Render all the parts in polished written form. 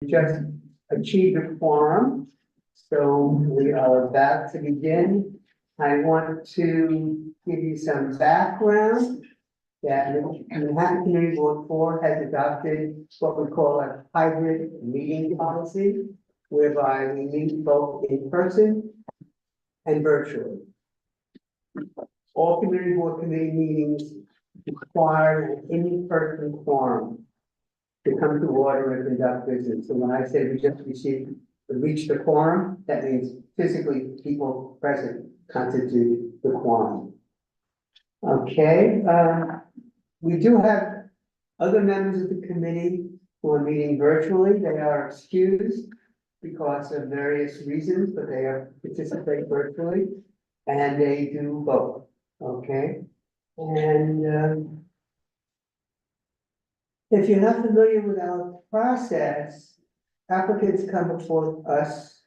just achieved a quorum, so we are about to begin. I want to give you some background that the Manhattan Community Board 4 has adopted what we call a hybrid meeting policy, whereby we meet both in person and virtually. All community board committee meetings require an in-person quorum to come to order and conduct business. So when I say we just reached the quorum, that means physically people present constitute the quorum. Okay, we do have other members of the committee who are meeting virtually. They are excused because of various reasons, but they are participate virtually, and they do both. Okay, and if you're not familiar with our process, applicants come before us,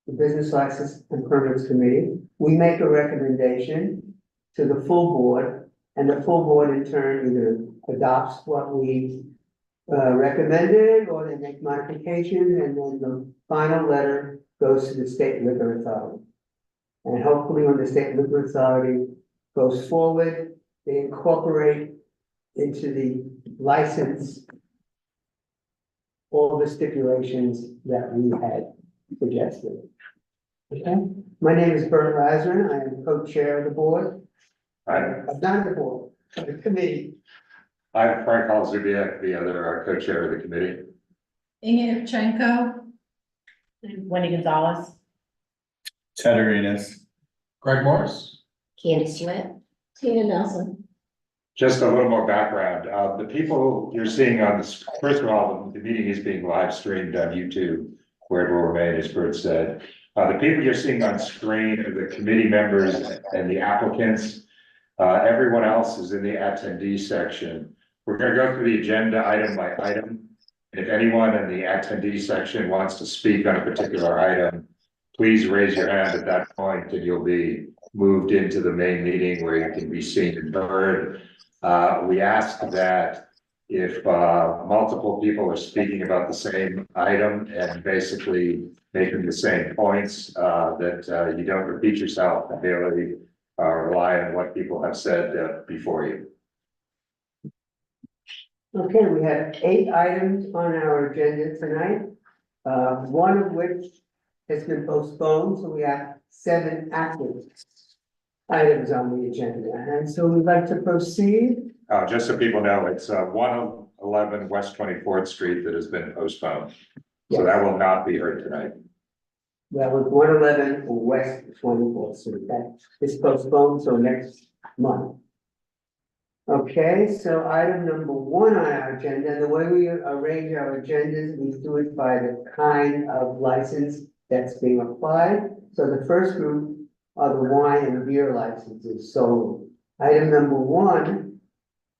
the Business License and Permits Committee. We make a recommendation to the full board, and the full board in turn either adopts what we recommended, or they make modifications, and then the final letter goes to the State Liquor Authority. And hopefully when the State Liquor Authority goes forward, they incorporate into the license all the stipulations that we had suggested. Okay, my name is Bert Lazarus. I am co-chair of the board. I'm not the board, the committee. I'm Frank Halzubiak, the other co-chair of the committee. Inge Evchenko. Wendy Gonzalez. Ted Arenas. Greg Morris. Candy Sweat. Tina Nelson. Just a little more background. The people you're seeing on this, first of all, the meeting is being live streamed on YouTube, where it will remain, as Bert said. The people you're seeing on screen are the committee members and the applicants. Everyone else is in the attendee section. We're going to go through the agenda item by item. And if anyone in the attendee section wants to speak on a particular item, please raise your hand at that point, and you'll be moved into the main meeting where you can be seen and heard. We ask that if multiple people are speaking about the same item and basically making the same points, that you don't repeat yourself and merely rely on what people have said before you. Okay, we have 8 items on our agenda tonight, one of which has been postponed, so we have 7 active items on the agenda, and so we'd like to proceed. Just so people know, it's 111 West 24th Street that has been postponed. So that will not be heard tonight. That was 111 West 24th Street, that is postponed till next month. Okay, so item number 1 on our agenda, and the way we arrange our agendas, we do it by the kind of license that's being applied. So the first group are the wine and beer licenses. So item number 1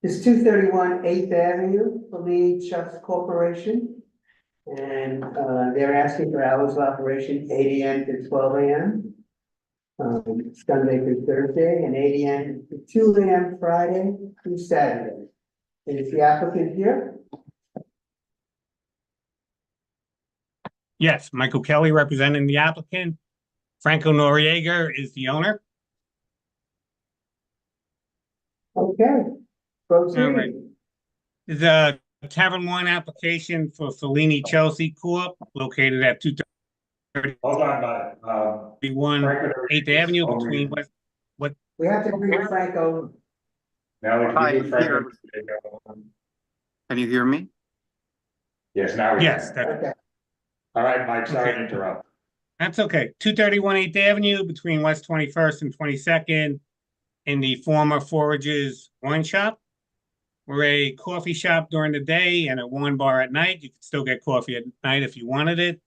is 231 8th Avenue, Fellini Chelse Corporation. And they're asking for hours of operation 8 AM to 12 AM. Sunday through Thursday, and 8 AM to 2 AM Friday through Saturday. Is the applicant here? Yes, Michael Kelly representing the applicant. Franco Noriega is the owner. Okay. Proceed. All right. There's a Tavern 1 application for Fellini Chelse Corp. located at 231 Hold on, Mike. 8th Avenue between West. We have to bring Franco. Now we Hi, can do Frank. Can you hear me? Yes, now we Yes, can. Okay. All right, Mike, sorry to Okay. interrupt. that's okay. 231 8th Avenue between West 21st and 22nd in the former Forages Wine Shop. We're a coffee shop during the day and a wine bar at night. You can still get coffee at night if you wanted it.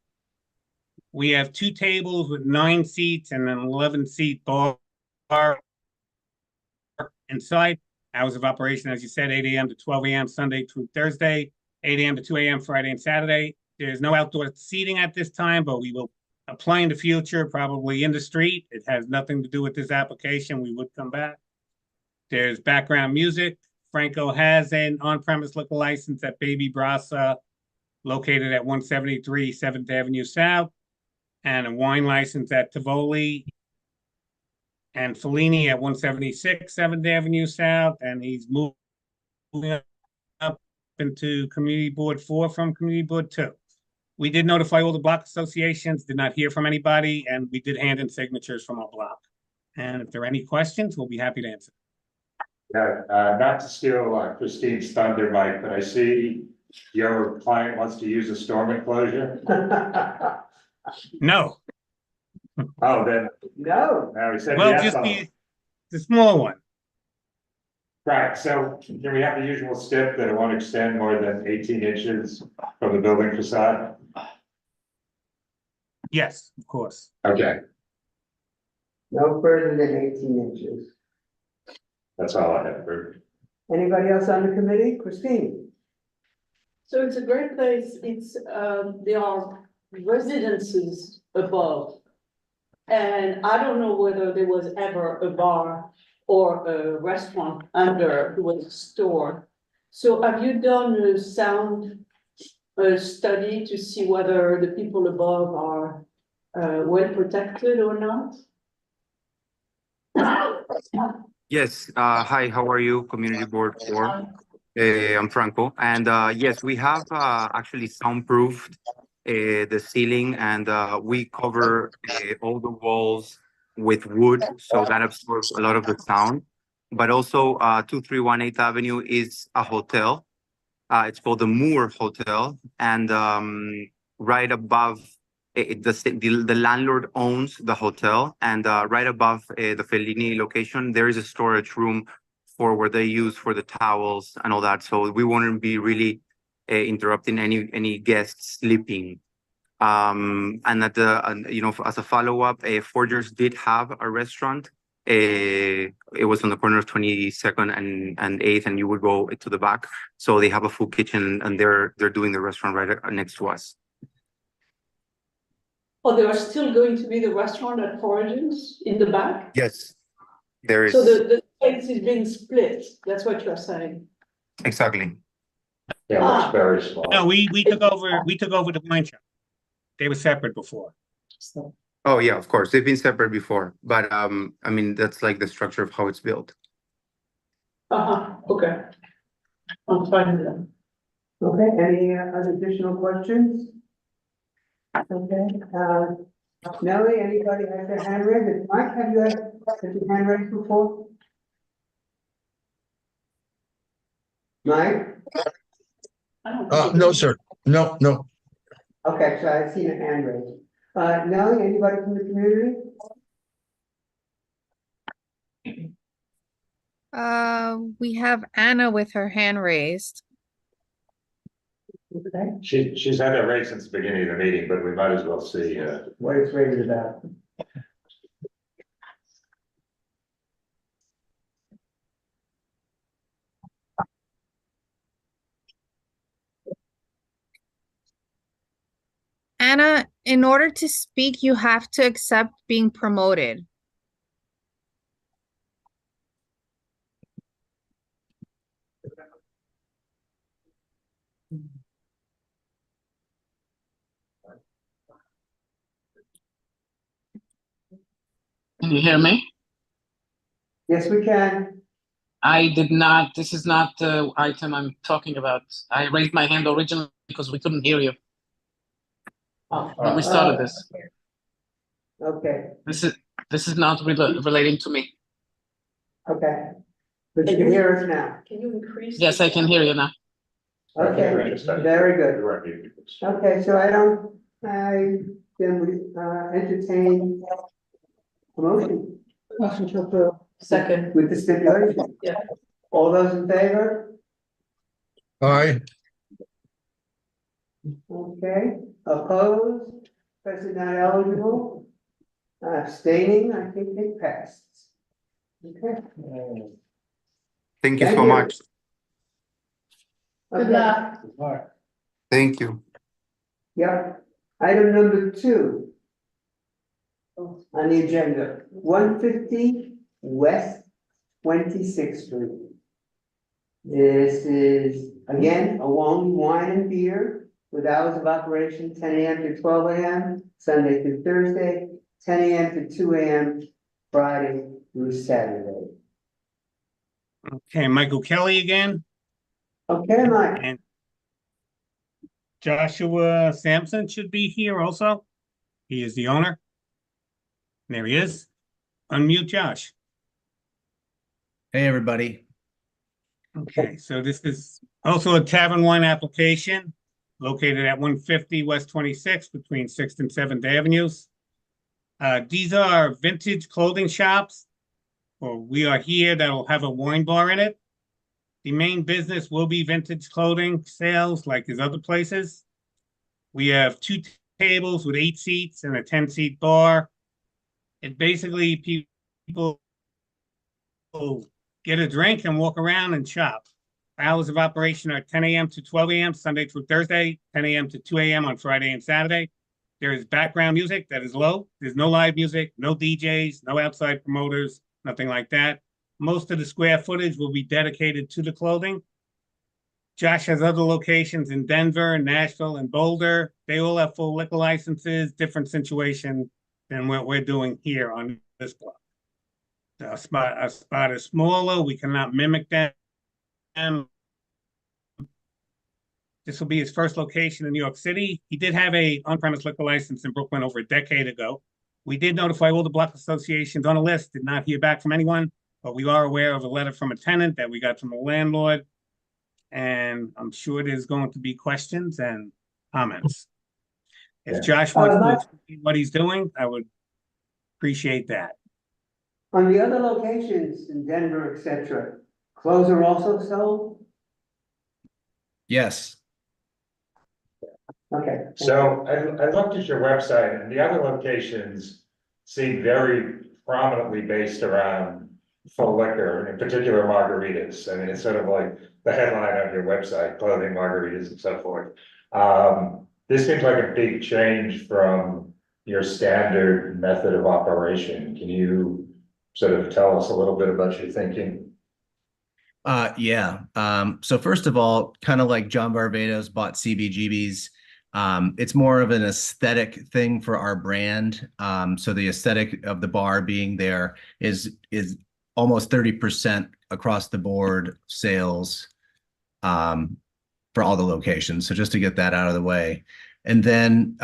We have 2 tables with 9 seats and an 11-seat bar inside. Hours of operation, as you said, 8 AM to 12 AM Sunday through Thursday, 8 AM to 2 AM Friday and Saturday. There's no outdoor seating at this time, but we will apply in the future, probably in the street. It has nothing to do with this application. We would come back. There's background music. Franco has an on-premise liquor license at Baby Brasa located at 173 7th Avenue South, and a wine license at Tivoli and Fellini at 176 7th Avenue South, and he's moving up into Community Board 4 from Community Board 2. We did notify all the block associations, did not hear from anybody, and we did hand in signatures from our block. And if there are any questions, we'll be happy to answer. Not to steal Christine's thunder, Mike, but I see your client wants to use a storm enclosure. No, Oh, then, No, now he said well, yes. just on- the small one. Right, so can we have the usual stip that it won't extend more than 18 inches from the building facade? Yes, of course. Okay, no further than 18 inches. that's all I have for. Anybody else on the committee? Christine? So it's a great place, it's, there are residences above. And I don't know whether there was ever a bar or a restaurant under, it was a store. So have you done a sound study to see whether the people above are well protected or not? Yes, hi, how are you, Community Board 4? I'm Franco, and yes, we have actually soundproofed the ceiling, and we cover all the walls with wood, so that absorbs a lot of the sound. But also, 2318 Avenue is a hotel. It's called the Moore Hotel, and right above the landlord owns the hotel, and right above the Fellini location, there is a storage room for where they use for the towels and all that. So we wouldn't be really interrupting any guests sleeping. And at the as a follow-up, Forgers did have a restaurant. It was on the corner of 22nd and 8th, and you would go to the back. So they have a full kitchen, and they're doing the restaurant right next to us. Oh, there are still going to be the restaurant at Origins in the back? Yes, there is. So the space is being split, that's what you're saying? Exactly. Yeah, it's very small. No, we took over the wine shop. They were separate before. Oh yeah, of course. They've been separate before, but I mean that's like the structure of how it's built. Okay. I'm fine with that. Okay, any other additional questions? Okay, Nellie, anybody have their hand raised? Mike, have you had your hand raised before? Mike? I don't think No, sir. No. Okay, so I seen a hand raised. Nellie, anybody from the community? We have Anna with her hand raised. Okay, She's had that rate since the beginning of the meeting, but we might as well see, what it's rated about? Anna, in order to speak, you have to accept being promoted. Can you hear me? Yes, we can. This is not the item I'm talking about. I raised my hand originally because we couldn't hear you when we started this. Okay, This is not relating to me. okay. But you can hear us now. Can you increase? Yes, I can hear you now. Okay, very good. Okay, so I then we entertain a motion. Motion to approve. Second. With the stipulation. Yeah. All those in favor? Aye. Okay, opposed, person not eligible, abstaining, I think it passed. Okay. Thank you Thank so you. much. Good Okay. luck. Thank you. Yep, item number 2 on the agenda, 150 West 26th Street. This is, again, a long wine and beer with hours of operation 10 AM to 12 AM, Sunday through Thursday, 10 AM to 2 AM, Friday through Saturday. Okay, Michael Kelly again, Okay, Mike. and Joshua Sampson should be here also. He is the owner. There he is. Unmute Josh. Hey, everybody. Okay, so this is also a Tavern One application located at 150 West 26th between 6th and 7th Avenues. These are vintage clothing shops, or we are here that will have a wine bar in it. The main business will be vintage clothing sales like his other places. We have 2 tables with 8 seats and a 10-seat bar. It basically people get a drink and walk around and shop. Hours of operation are 10 AM to 12 AM, Sunday through Thursday, 10 AM to 2 AM on Friday and Saturday. There is background music that is low. There's no live music, no DJs, no outside promoters, nothing like that. Most of the square footage will be dedicated to the clothing. Josh has other locations in Denver, Nashville, and Boulder. They all have full liquor licenses, different situation than what we're doing here on this block. A spot is smaller. We cannot mimic them. This will be his first location in New York City. He did have a on-premise liquor license in Brooklyn over a decade ago. We did notify all the block associations on a list, did not hear back from anyone, but we are aware of a letter from a tenant that we got from the landlord. And I'm sure there's going to be questions and comments. If Josh wants to explain what he's doing, I would appreciate that. On the other locations in Denver, etc., clothes are also sold? Yes. Okay. So I looked at your website and the other locations seem very prominently based around full liquor, in particular margaritas. I mean, it's sort of like the headline on your website, clothing, margaritas, and so forth. This seems like a big change from your standard method of operation. Can you sort of tell us a little bit about your thinking? Yeah. So first of all, kind of like John Barbados bought CBGB's, it's more of an aesthetic thing for our brand. So the aesthetic of the bar being there is almost 30% across the board sales for all the locations. So just to get that out of the way. And then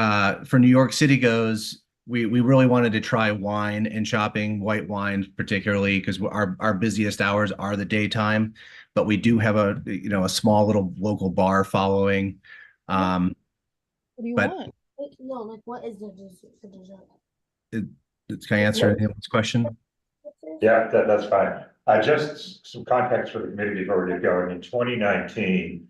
for New York City goes, we really wanted to try wine and shopping, white wine particularly, because our busiest hours are the daytime, but we do have a small little local bar following. What do you but want? No, like what is the dessert? Can I answer anyone's question? Yeah, that's fine. Just some context for the committee before we get going. In 2019,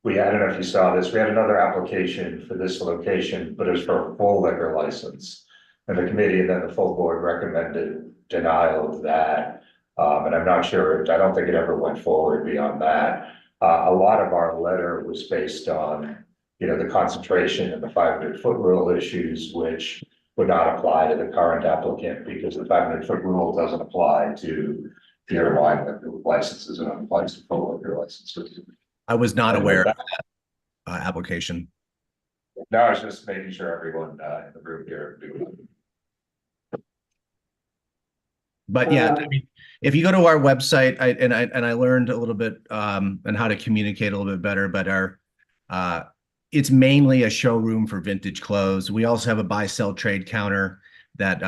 I don't know if you saw this, we had another application for this location, but it was for a full liquor license. And the committee and then the full board recommended denial of that. And I'm not sure, I don't think it ever went forward beyond that. A lot of our letter was based on, the concentration and the 500-foot rule issues, which would not apply to the current applicant because the 500-foot rule doesn't apply to beer and wine licenses and only applies to full liquor licenses. I was not aware of that application. No, I was just making sure everyone in the room here knew. But yeah, I mean, if you go to our website, I learned a little bit on how to communicate a little bit better. But it's mainly a showroom for vintage clothes. We also have a buy-sell trade counter that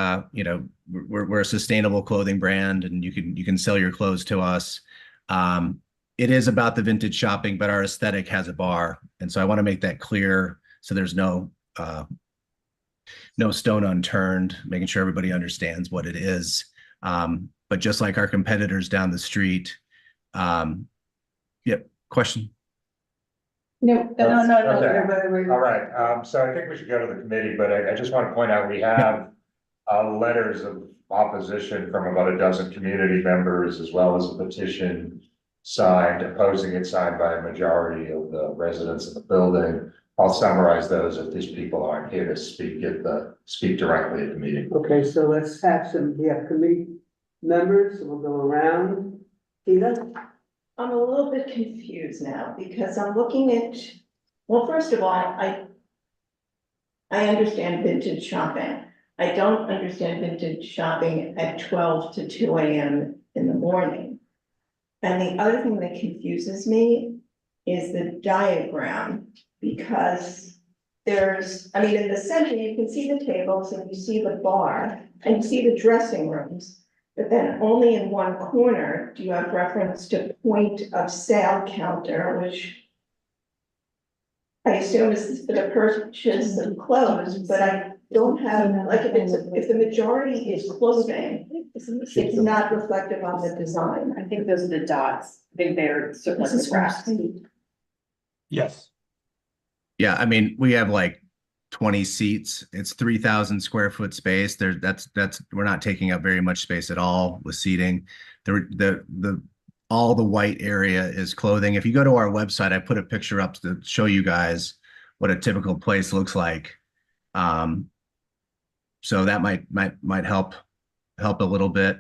we're a sustainable clothing brand, and you can sell your clothes to us. It is about the vintage shopping, but our aesthetic has a bar, and so I want to make that clear so there's no stone unturned, making sure everybody understands what it is. But just like our competitors down the street, yep. Question? No. Okay. All right. So I think we should go to the committee, but I just want to point out we have letters of opposition from about a dozen community members, as well as a petition opposing it, signed by a majority of the residents of the building. I'll summarize those if these people aren't here to speak directly at the meeting. Okay, so let's have committee members, we'll go around. Tina? I'm a little bit confused now because I'm looking at Well, first of all, I understand vintage shopping. I don't understand vintage shopping at 12 to 2 a.m. in the morning. And the other thing that confuses me is the diagram, because I mean, in the center, you can see the tables and you see the bar and you see the dressing rooms. But then only in one corner do you have reference to point of sale counter, which I assume is for the purchase of clothes, but I don't have, like, if the majority is clothing, it's not reflective on the design. I think those are the dots. I think they're sort of like the graphs. Yes. Yeah, I mean, we have like 20 seats. It's 3,000 square foot space. We're not taking up very much space at all with seating. All the white area is clothing. If you go to our website, I put a picture up to show you guys what a typical place looks like. So that might help a little bit.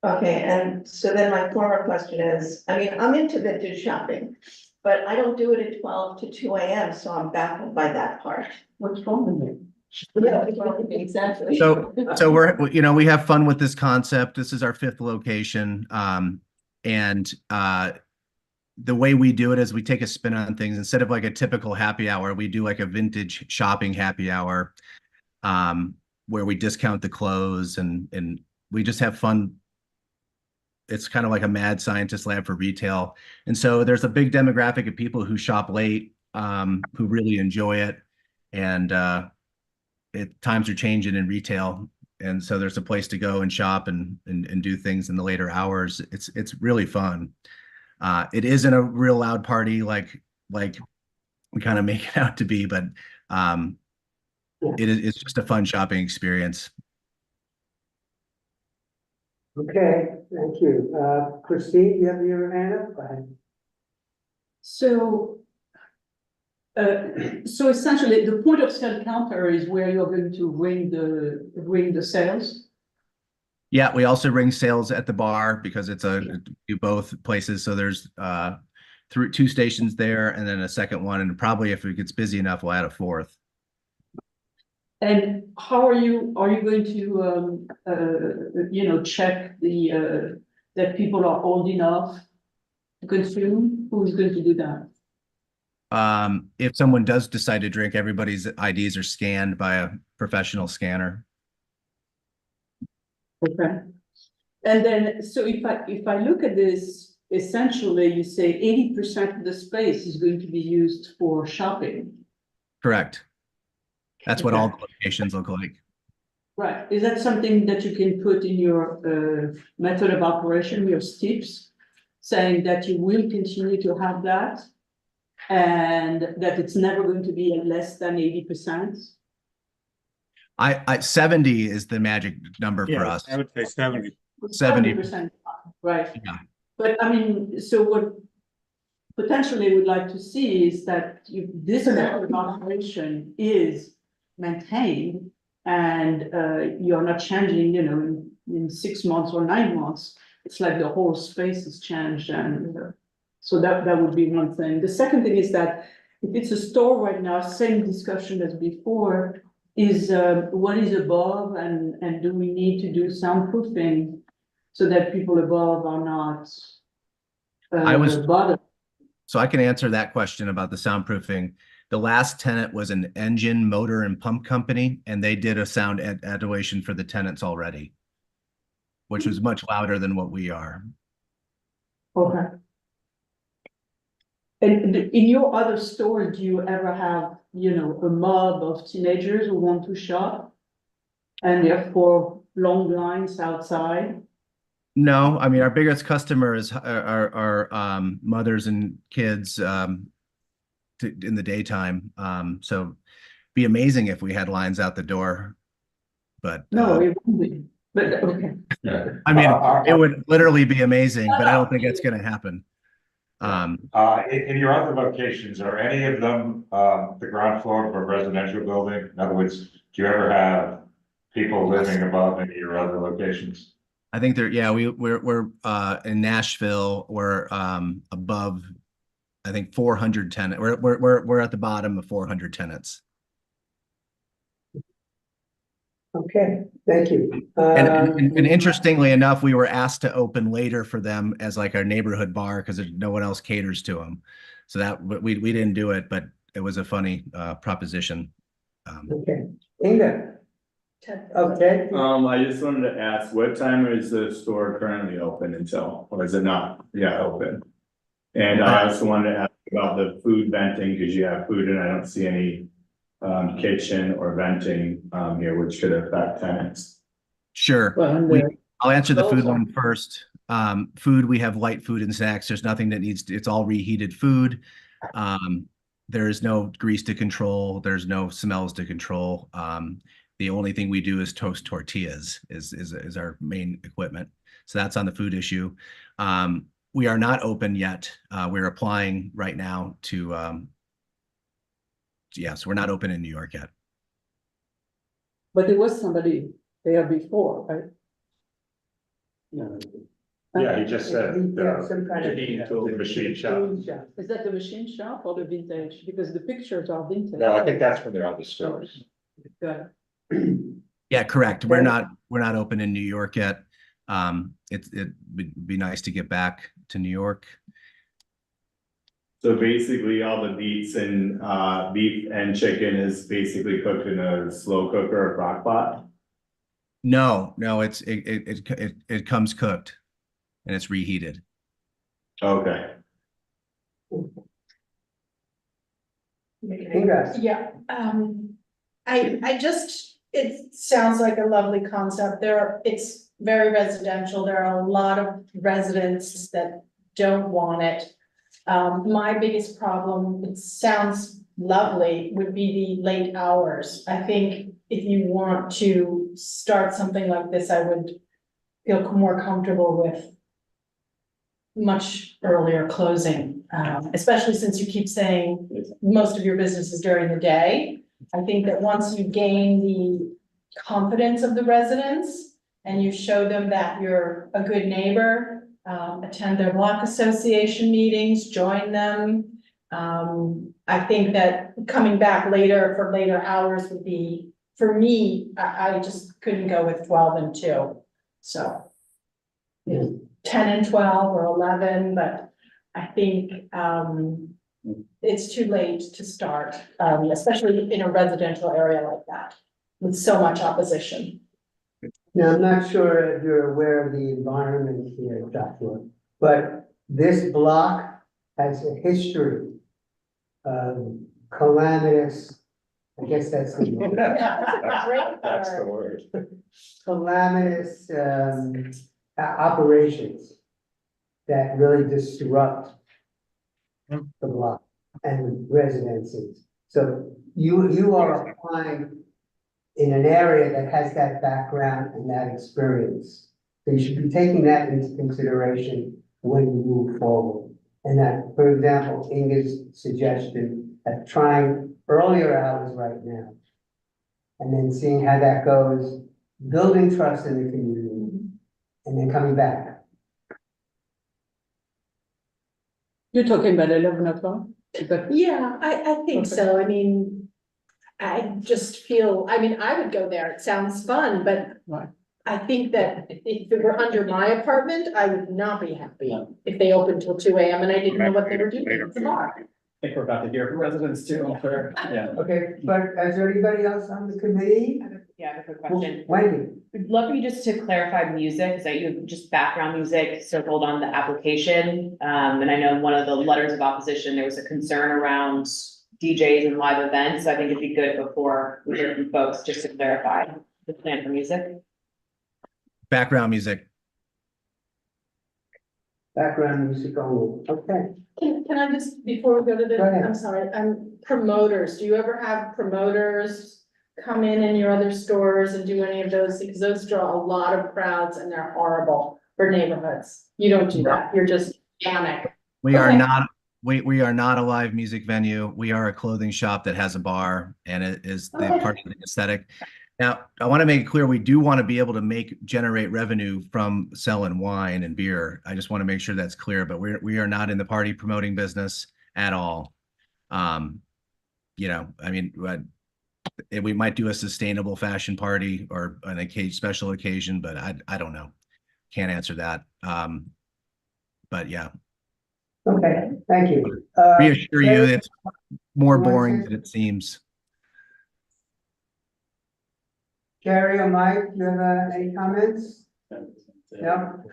Okay, and so then my former question is, I mean, I'm into vintage shopping, but I don't do it at 12 to 2 a.m., so I'm baffled by that part. What's wrong with it? Yeah, exactly. So we have fun with this concept. This is our 5th location. And the way we do it is we take a spin on things. Instead of like a typical happy hour, we do like a vintage shopping happy hour, where we discount the clothes and we just have fun. It's kind of like a mad scientist lab for retail. And so there's a big demographic of people who shop late, who really enjoy it. And times are changing in retail. And so there's a place to go and shop and do things in the later hours. It's really fun. It isn't a real loud party like we kind of make it out to be, but it's just a fun shopping experience. Okay, thank you. Christine, you have your hand up? Go ahead. So essentially, the point of sale counter is where you're going to ring the sales. Yeah, we also ring sales at the bar because do both places. So there's 2 stations there and then a second one, and probably if it gets busy enough, we'll add a 4th. And how are you going to check that people are old enough to consume? Who's going to do that? If someone does decide to drink, everybody's IDs are scanned by a professional scanner. Okay. And then, so if I look at this, essentially you say 80% of the space is going to be used for shopping. Correct. That's what all the locations look like. Right. Is that something that you can put in your method of operation, your steps, saying that you will continue to have that and that it's never going to be less than 80%? 70 is the magic number for us. I would say 70. 70%, right? Yeah. But I mean, so what potentially we'd like to see is that this method of operation is maintained and you're not changing, in 6 months or 9 months. It's like the whole space has changed, and so that would be one thing. The second thing is that if it's a store right now, same discussion as before, is what is above and do we need to do soundproofing so that people above are not bothered? So I can answer that question about the soundproofing. The last tenant was an engine, motor, and pump company, and they did a sound attenuation for the tenants already, which was much louder than what we are. Okay. And in your other store, do you ever have, a mob of teenagers who want to shop and therefore long lines outside? No, I mean, our biggest customer is our mothers and kids in the daytime. So be amazing if we had lines out the door, but no, it wouldn't be. But okay. I mean, it would literally be amazing, but I don't think that's going to happen. In your other locations, are any of them the ground floor of a residential building? In other words, do you ever have people living above any of your other locations? I think yeah, we're in Nashville, we're above, I think 400 tenants. We're at the bottom of 400 tenants. Okay, thank you. And interestingly enough, we were asked to open later for them as like our neighborhood bar because no one else caters to them. So that we didn't do it, but it was a funny proposition. Okay, Inga. Okay. I just wanted to ask, what time is the store currently open until, or is it not yet open? And I also wanted to ask about the food venting, because you have food and I don't see any kitchen or venting here, which could affect tenants. Sure. I'll answer the food one first. Food, we have light food and snacks. There's nothing that it's all reheated food. There is no grease to control. There's no smells to control. The only thing we do is toast tortillas is our main equipment. So that's on the food issue. We are not open yet. We're applying right now to, yes, we're not open in New York yet. But there was somebody there before, right? No. Yeah, he just said, Some kind of the machine shop. Is that the machine shop or the vintage? Because the pictures are vintage. No, I think that's when they're on the stores. Good. Yeah, correct. We're not open in New York yet. It'd be nice to get back to New York. So basically all the beets and beef and chicken is basically cooked in a slow cooker or crock pot? No, it comes cooked and it's reheated. Okay. Yeah, it sounds like a lovely concept. It's very residential. There are a lot of residents that don't want it. My biggest problem, it sounds lovely, would be the late hours. I think if you want to start something like this, I would feel more comfortable with much earlier closing, especially since you keep saying most of your business is during the day. I think that once you gain the confidence of the residents and you show them that you're a good neighbor, attend their block association meetings, join them. I think that coming back later for later hours would be, for me, I just couldn't go with 12 and 2. So 10 and 12 or 11, but I think it's too late to start, especially in a residential area like that with so much opposition. Now, I'm not sure if you're aware of the environment here, Joshua, but this block has a history of calamitous, I guess that's the word. That's the word. Calamitous operations that really disrupt the block and residences. So you are applying in an area that has that background and that experience. So you should be taking that into consideration when you move forward. And that, for example, Inga's suggestion of trying earlier hours right now, and then seeing how that goes, building trust in the community, and then coming back. You're talking about 11 o'clock? Yeah, I think so. I mean, I just feel, I mean, I would go there. It sounds fun, but Right. I think that if it were under my apartment, I would not be happy if they opened till 2 AM and I didn't know what they were doing at the bar. I think we're about to hear from residents too, I'm sure. Yeah. Okay, but is there anybody else on the committee? Yeah, I have a quick question. Wendy? We'd love you just to clarify music, so you have just background music circled on the application. And I know in one of the letters of opposition, there was a concern around DJs and live events. So I think it'd be good before we hear from folks, just to clarify the plan for music. Background music. Background music only, okay. Can I just, before we go to the, Go ahead. I'm sorry, promoters, do you ever have promoters come in your other stores and do any of those? Because those draw a lot of crowds and they're horrible for neighborhoods. You don't do that, you're just panic. We are Okay. not, we are not a live music venue. We are a clothing shop that has a bar and it is the Okay. part of the aesthetic. Now, I want to make it clear, we do want to be able to generate revenue from selling wine and beer. I just want to make sure that's clear, but we are not in the party promoting business at all. You know, I mean, we might do a sustainable fashion party or an special occasion, but I don't know. Can't answer that. But yeah. Okay, thank you. Reassure you, Terry, it's more you wanna boring say- than it seems. Jerry or Mike, you have any comments? No?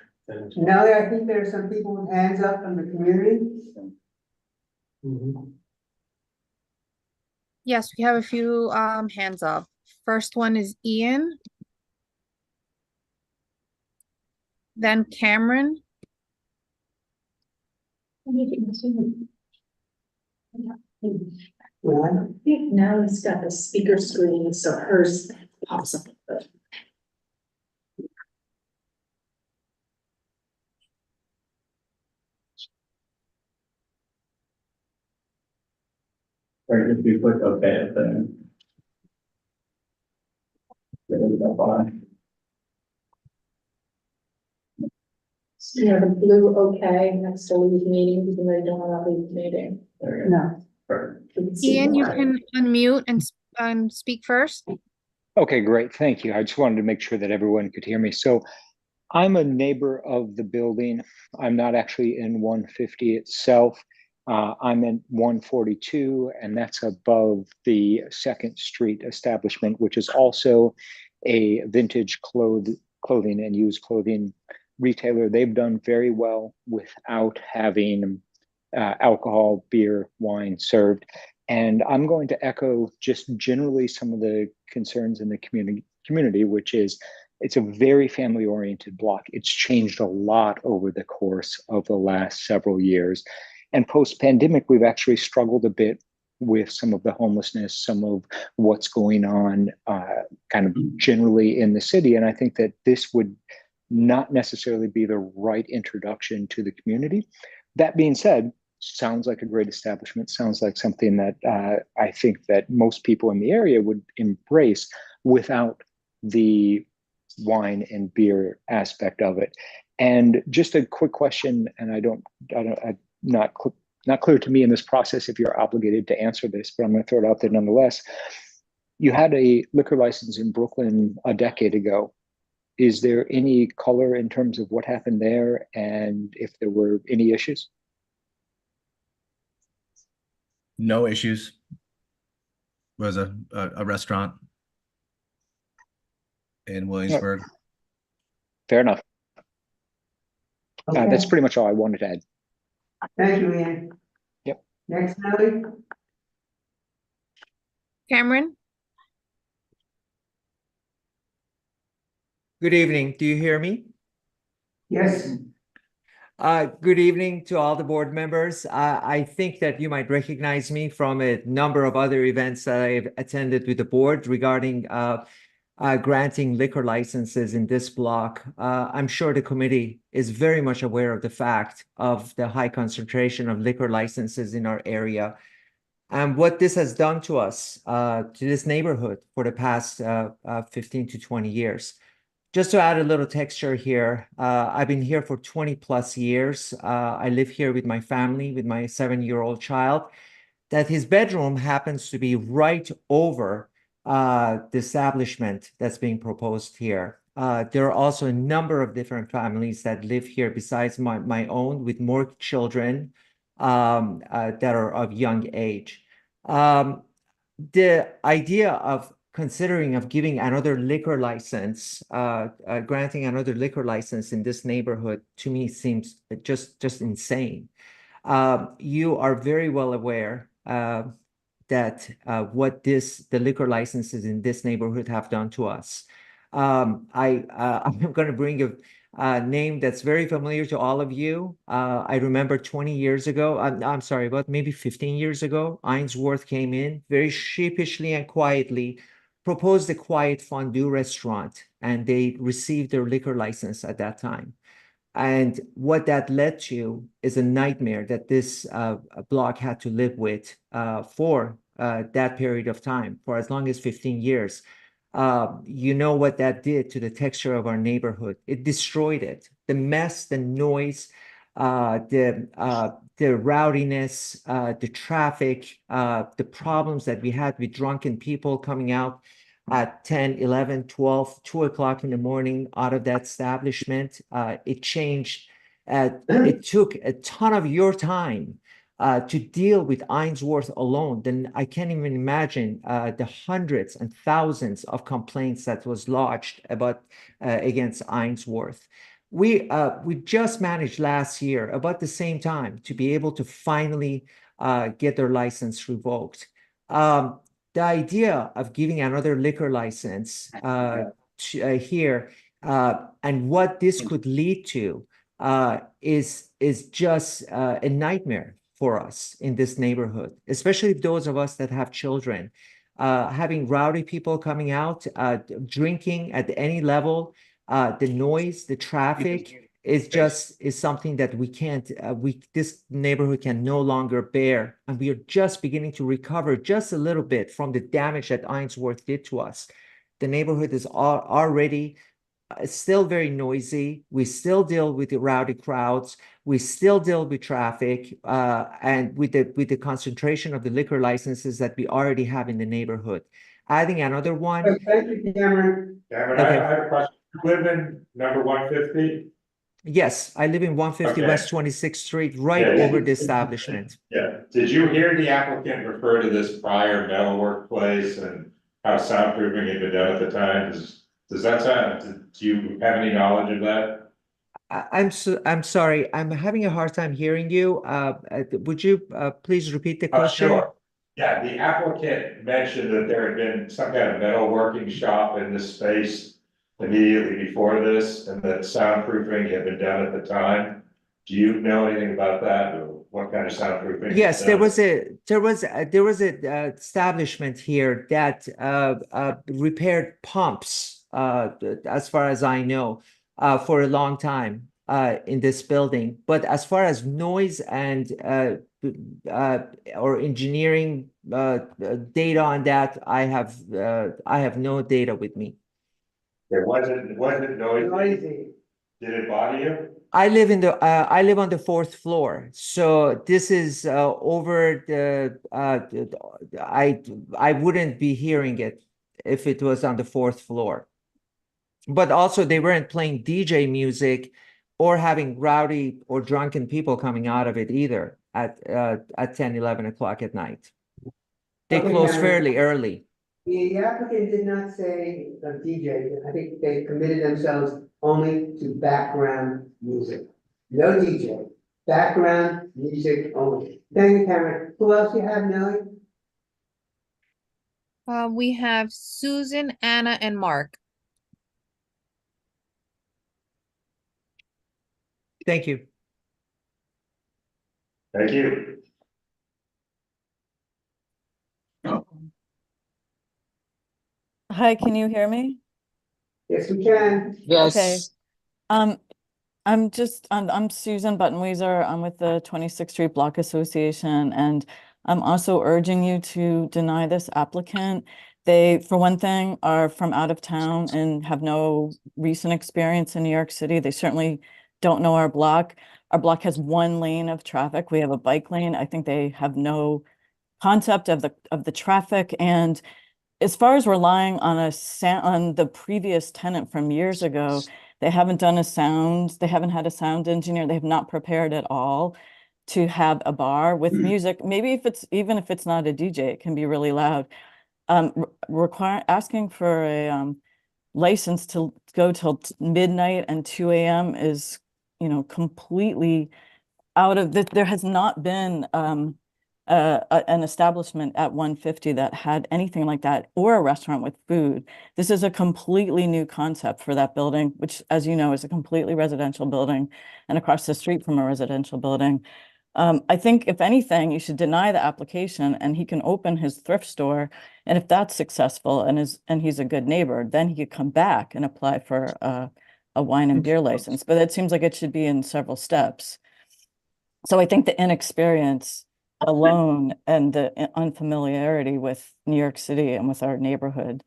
Nellie, I think there are some people with hands up from the community. Yes, we have a few hands up. First one is Ian. Then Cameron. I think now he's got the speaker screen, so hers pops up. Or if you click OK, then. You know, the blue okay next to leave meeting, even though you don't want to leave meeting. No. Ian, you can unmute and speak first. Okay, great. Thank you. I just wanted to make sure that everyone could hear me. So I'm a neighbor of the building. I'm not actually in 150 itself. I'm in 142, and that's above the Second Street establishment, which is also a vintage clothing and used clothing retailer. They've done very well without having alcohol, beer, wine served. And I'm going to echo just generally some of the concerns in the community, which is it's a very family-oriented block. It's changed a lot over the course of the last several years. And post-pandemic, we've actually struggled a bit with some of the homelessness, some of what's going on kind of generally in the city. And I think that this would not necessarily be the right introduction to the community. That being said, sounds like a great establishment, sounds like something that I think that most people in the area would embrace without the wine and beer aspect of it. And just a quick question, and I'm not clear to me in this process if you're obligated to answer this, but I'm going to throw it out there nonetheless. You had a liquor license in Brooklyn a decade ago. Is there any color in terms of what happened there and if there were any issues? No issues. It was a restaurant in Williamsburg. Fair enough. Okay. That's pretty much all I wanted to add. Thank you, Ian. Yep. Next, Nellie. Cameron. Good evening. Do you hear me? Yes. Good evening to all the board members. I think that you might recognize me from a number of other events that I've attended with the board regarding granting liquor licenses in this block. I'm sure the committee is very much aware of the fact of the high concentration of liquor licenses in our area and what this has done to us, to this neighborhood for the past 15 to 20 years. Just to add a little texture here, I've been here for 20 plus years. I live here with my family, with my 7-year-old child, that his bedroom happens to be right over the establishment that's being proposed here. There are also a number of different families that live here besides my own with more children that are of young age. The idea of considering of giving another liquor license, granting another liquor license in this neighborhood, to me seems just insane. You are very well aware that what the liquor licenses in this neighborhood have done to us. I'm going to bring a name that's very familiar to all of you. I remember 20 years ago, I'm sorry, about maybe 15 years ago, Ainsworth came in very sheepishly and quietly, proposed a quiet fondue restaurant, and they received their liquor license at that time. And what that led to is a nightmare that this block had to live with for that period of time, for as long as 15 years. You know what that did to the texture of our neighborhood. It destroyed it. The mess, the noise, the rowdiness, the traffic, the problems that we had with drunken people coming out at 10, 11, 12, 2 o'clock in the morning out of that establishment. It changed. It took a ton of your time to deal with Ainsworth alone. Then I can't even imagine the hundreds and thousands of complaints that was lodged about against Ainsworth. We just managed last year about the same time to be able to finally get their license revoked. The idea of giving another liquor license here and what this could lead to is just a nightmare for us in this neighborhood, especially those of us that have children. Having rowdy people coming out, drinking at any level, the noise, the traffic is something that we can't, this neighborhood can no longer bear. And we are just beginning to recover just a little bit from the damage that Ainsworth did to us. The neighborhood is already still very noisy. We still deal with the rowdy crowds. We still deal with traffic, and with the concentration of the liquor licenses that we already have in the neighborhood. Adding another one. Thank you, Cameron. Cameron, Okay. I have a question. You live in number 150? Yes, I live in 150 Okay. West 26th Street, right Yeah. over the establishment. Yeah. Did you hear the applicant refer to this prior metal workplace and how soundproofing had been done at the time? Does that sound, do you have any knowledge of that? I'm sorry, I'm having a hard time hearing you. Would you please repeat the question? Sure. Yeah, the applicant mentioned that there had been some kind of metalworking shop in this space immediately before this, and that soundproofing had been done at the time. Do you know anything about that, or what kind of soundproofing? Yes, there was a establishment here that repaired pumps, as far as I know, for a long time in this building. But as far as noise and or engineering data on that, I have no data with me. It wasn't noisy. Did it bother you? I live on the 4th floor, so this is over the. I wouldn't be hearing it if it was on the 4th floor. But also, they weren't playing DJ music or having rowdy or drunken people coming out of it either at 10, 11 o'clock at night. They Okay, close Cameron. fairly early. The applicant did not say a DJ. I think they committed themselves only to background music. No DJ, background music only. Thank you, Cameron. Who else you have, Nellie? We have Susan, Anna, and Mark. Thank you. Thank you. Hi, can you hear me? Yes, we can. Yes. Okay. I'm Susan Buttonwieser. I'm with the 26th Street Block Association, and I'm also urging you to deny this applicant. They, for one thing, are from out of town and have no recent experience in New York City. They certainly don't know our block. Our block has one lane of traffic. We have a bike lane. I think they have no concept of the traffic. And as far as relying on on the previous tenant from years ago, they haven't done a sound, they haven't had a sound engineer, they have not prepared at all to have a bar with music. Maybe even if it's not a DJ, it can be really loud. Asking for a license to go till midnight and 2 a.m. is, completely out of this. There has not been an establishment at 150 that had anything like that, or a restaurant with food. This is a completely new concept for that building, which, as you know, is a completely residential building and across the street from a residential building. I think if anything, you should deny the application and he can open his thrift store. And if that's successful and he's a good neighbor, then he could come back and apply for a wine and beer license. But it seems like it should be in several steps. So I think the inexperience alone and the unfamiliarity with New York City and with our neighborhood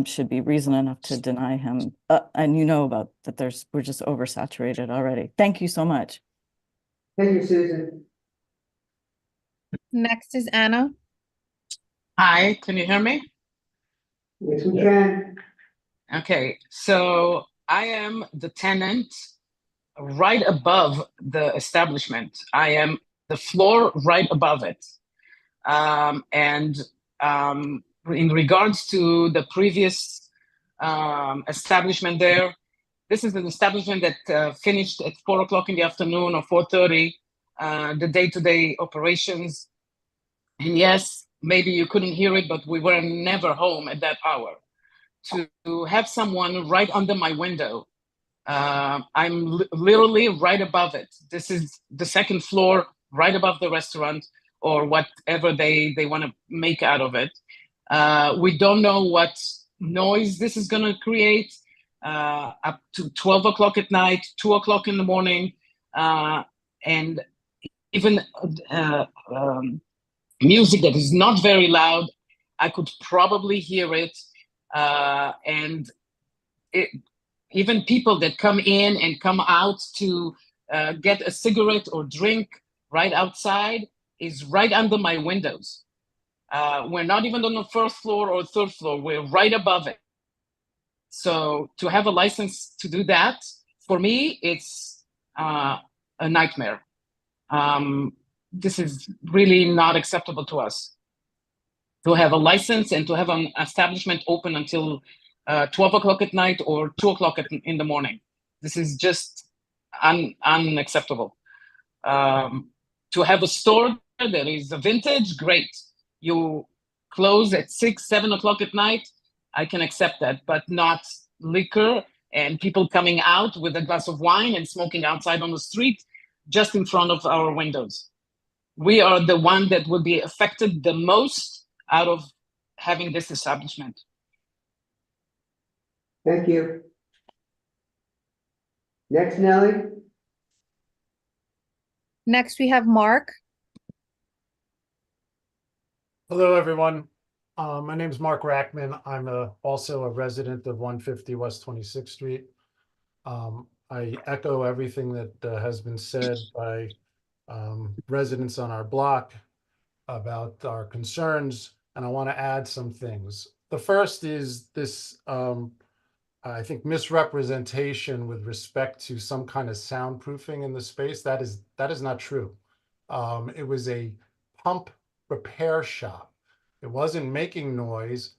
should be reason enough to deny him. And you know about that we're just oversaturated already. Thank you so much. Thank you, Susan. Next is Anna. Hi, can you hear me? Yes, we can. Okay, so I am the tenant right above the establishment. I am the floor right above it. In regards to the previous establishment there, this is an establishment that finished at 4 o'clock in the afternoon or 4:30, the day-to-day operations. And yes, maybe you couldn't hear it, but we were never home at that hour. To have someone right under my window, I'm literally right above it. This is the second floor, right above the restaurant, or whatever they want to make out of it. We don't know what noise this is going to create up to 12 o'clock at night, 2 o'clock in the morning, and even music that is not very loud. I could probably hear it. Even people that come in and come out to get a cigarette or drink right outside is right under my windows. We're not even on the first floor or third floor, we're right above it. So to have a license to do that, for me, it's a nightmare. This is really not acceptable to us. To have a license and to have an establishment open until 12 o'clock at night or 2 o'clock in the morning. This is just unacceptable. To have a store that is a vintage, great. You close at 6, 7 o'clock at night, I can accept that, but not liquor and people coming out with a glass of wine and smoking outside on the street just in front of our windows. We are the one that will be affected the most out of having this establishment. Thank you. Next, Nellie. Next, we have Mark. Hello, everyone. My name is Mark Rackman. I'm also a resident of 150 West 26th Street. I echo everything that has been said by residents on our block about our concerns, and I want to add some things. The first is this, I think, misrepresentation with respect to some kind of soundproofing in the space. That is not true. It was a pump repair shop. It wasn't making noise.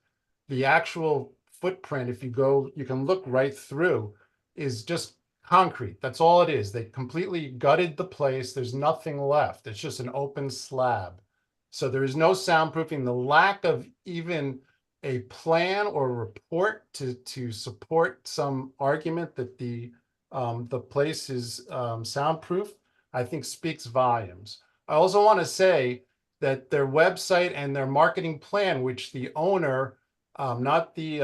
The actual footprint, if you go, you can look right through, is just concrete. That's all it is. They completely gutted the place. There's nothing left. It's just an open slab. So there is no soundproofing. The lack of even a plan or report to support some argument that the place is soundproof, I think speaks volumes. I also want to say that their website and their marketing plan, which the owner, not the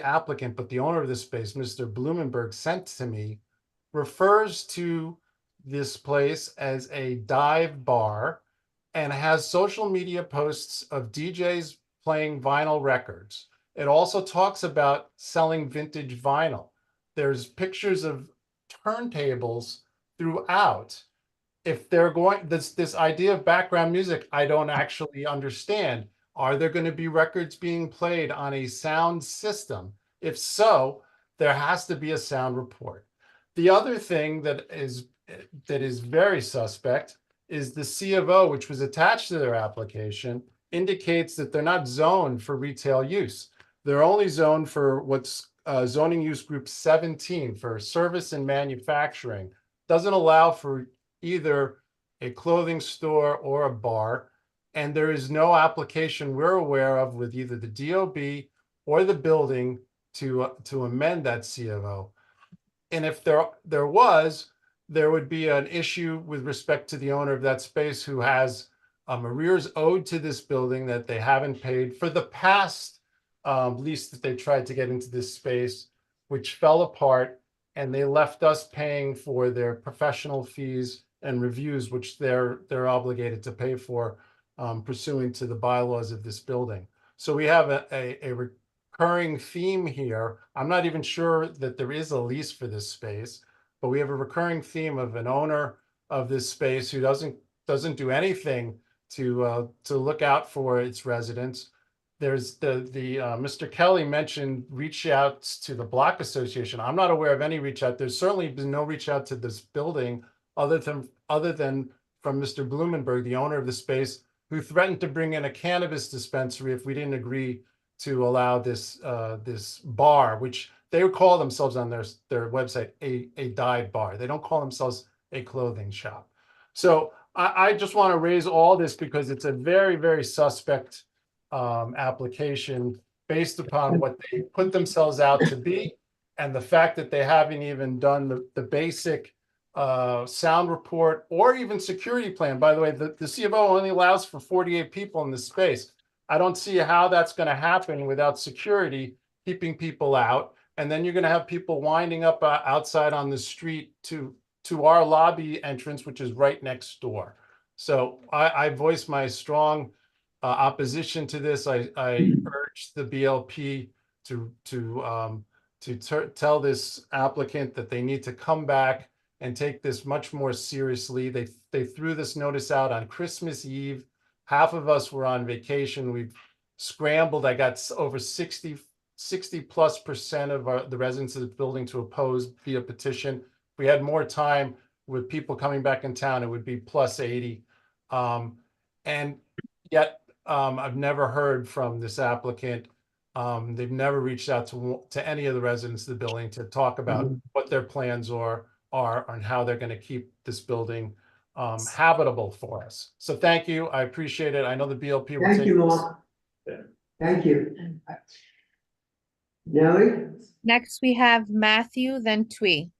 applicant, but the owner of the space, Mr. Blumenberg, sent to me, refers to this place as a dive bar and has social media posts of DJs playing vinyl records. It also talks about selling vintage vinyl. There's pictures of turntables throughout. If they're going, this idea of background music, I don't actually understand. Are there going to be records being played on a sound system? If so, there has to be a sound report. The other thing that is very suspect is the C of O, which was attached to their application, indicates that they're not zoned for retail use. They're only zoned for what's zoning use group 17 for service and manufacturing. Doesn't allow for either a clothing store or a bar. And there is no application we're aware of with either the DOB or the building to amend that C of O. And if there was, there would be an issue with respect to the owner of that space who has arrears owed to this building that they haven't paid for the past lease that they tried to get into this space, which fell apart, and they left us paying for their professional fees and reviews, which they're obligated to pay for pursuant to the bylaws of this building. So we have a recurring theme here. I'm not even sure that there is a lease for this space, but we have a recurring theme of an owner of this space who doesn't do anything to look out for its residents. There's Mr. Kelly mentioned reach outs to the Block Association. I'm not aware of any reach out. There's certainly been no reach out to this building other than from Mr. Blumenberg, the owner of the space, who threatened to bring in a cannabis dispensary if we didn't agree to allow this this bar, which they would call themselves on their website a dive bar. They don't call themselves a clothing shop. So I just want to raise all this because it's a very, very suspect application based upon what they put themselves out to be, and the fact that they haven't even done the basic sound report or even security plan. By the way, the C of O only allows for 48 people in this space. I don't see how that's going to happen without security keeping people out. And then you're going to have people winding up outside on the street to our lobby entrance, which is right next door. So I voice my strong opposition to this. I urge the BLP to tell this applicant that they need to come back and take this much more seriously. They threw this notice out on Christmas Eve. Half of us were on vacation. We've scrambled. I got over 60+% of the residents of the building to oppose via petition. If we had more time with people coming back in town, it would be plus 80. And yet I've never heard from this applicant. They've never reached out to any of the residents of the building to talk about what their plans are and how they're going to keep this building habitable for us. So thank you. I appreciate it. I know the BLP will Thank take you, this. Mark. Thank you. Nellie? Next, we have Matthew, then Twee.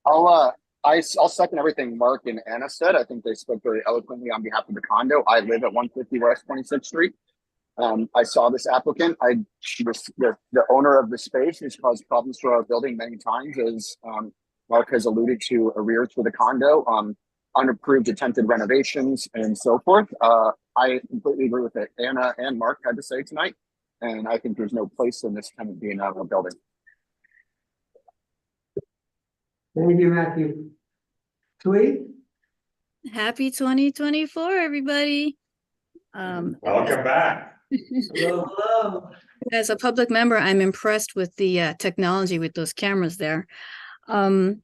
I'll second everything Mark and Anna said. I think they spoke very eloquently on behalf of the condo. I live at 150 West 26th Street. I saw this applicant. The owner of the space has caused problems for our building many times, as Mark has alluded to, arrears for the condo, unapproved attempted renovations, and so forth. I completely agree with it. Anna and Mark had to say tonight, and I think there's no place in this tenant being out of a building. Thank you, Matthew. Twee? Happy 2024, everybody. Welcome back. Hello, hello. As a public member, I'm impressed with the technology with those cameras there. I'm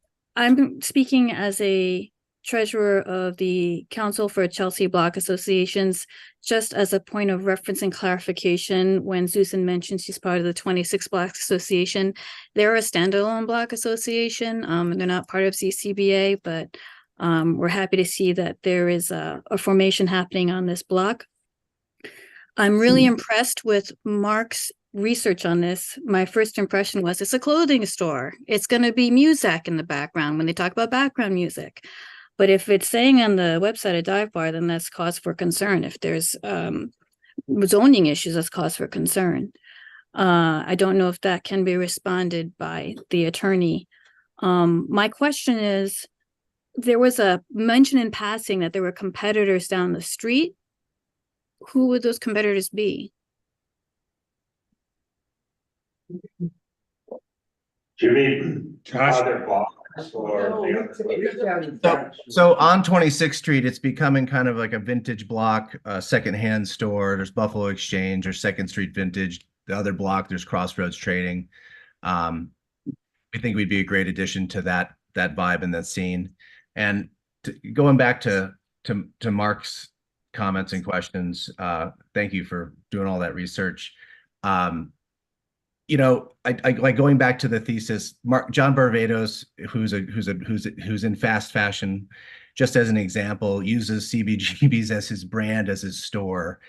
speaking as a treasurer of the Council for Chelsea Block Associations, just as a point of reference and clarification. When Susan mentioned she's part of the 26 Block Association, they're a standalone block association. They're not part of CCBA, but we're happy to see that there is a formation happening on this block. I'm really impressed with Mark's research on this. My first impression was it's a clothing store. It's going to be music in the background when they talk about background music. But if it's saying on the website a dive bar, then that's cause for concern. If there's zoning issues, that's cause for concern. I don't know if that can be responded by the attorney. My question is, there was a mention in passing that there were competitors down the street. Who would those competitors be? Do you mean other blocks or the other? So on 26th Street, it's becoming kind of like a vintage block, secondhand store. There's Buffalo Exchange or Second Street Vintage. The other block, there's Crossroads Trading. I think we'd be a great addition to that vibe and that scene. And going back to Mark's comments and questions, thank you for doing all that research. You know, I like going back to the thesis. John Barbados, who's in fast fashion, just as an example, uses CBGB's as his brand, as his store.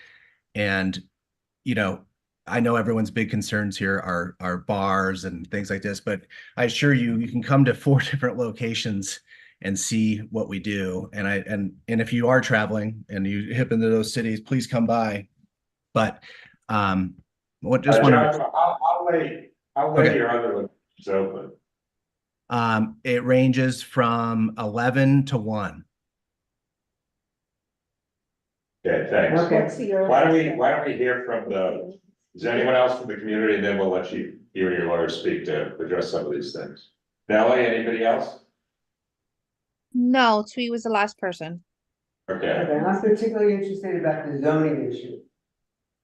And you know, I know everyone's big concerns here are bars and things like this, but I assure you, you can come to 4 different locations and see what we do. And if you are traveling and you hip into those cities, please come by. But what just want to I'll wait your other locations open. It ranges from 11 to 1. Okay, thanks. Okay. Why don't we hear from is there anyone else from the community, and then we'll let you and your lawyers speak to address some of these things. Nellie, anybody else? No, Tweet was the last person. Okay, Okay, I'm particularly interested about the zoning issue.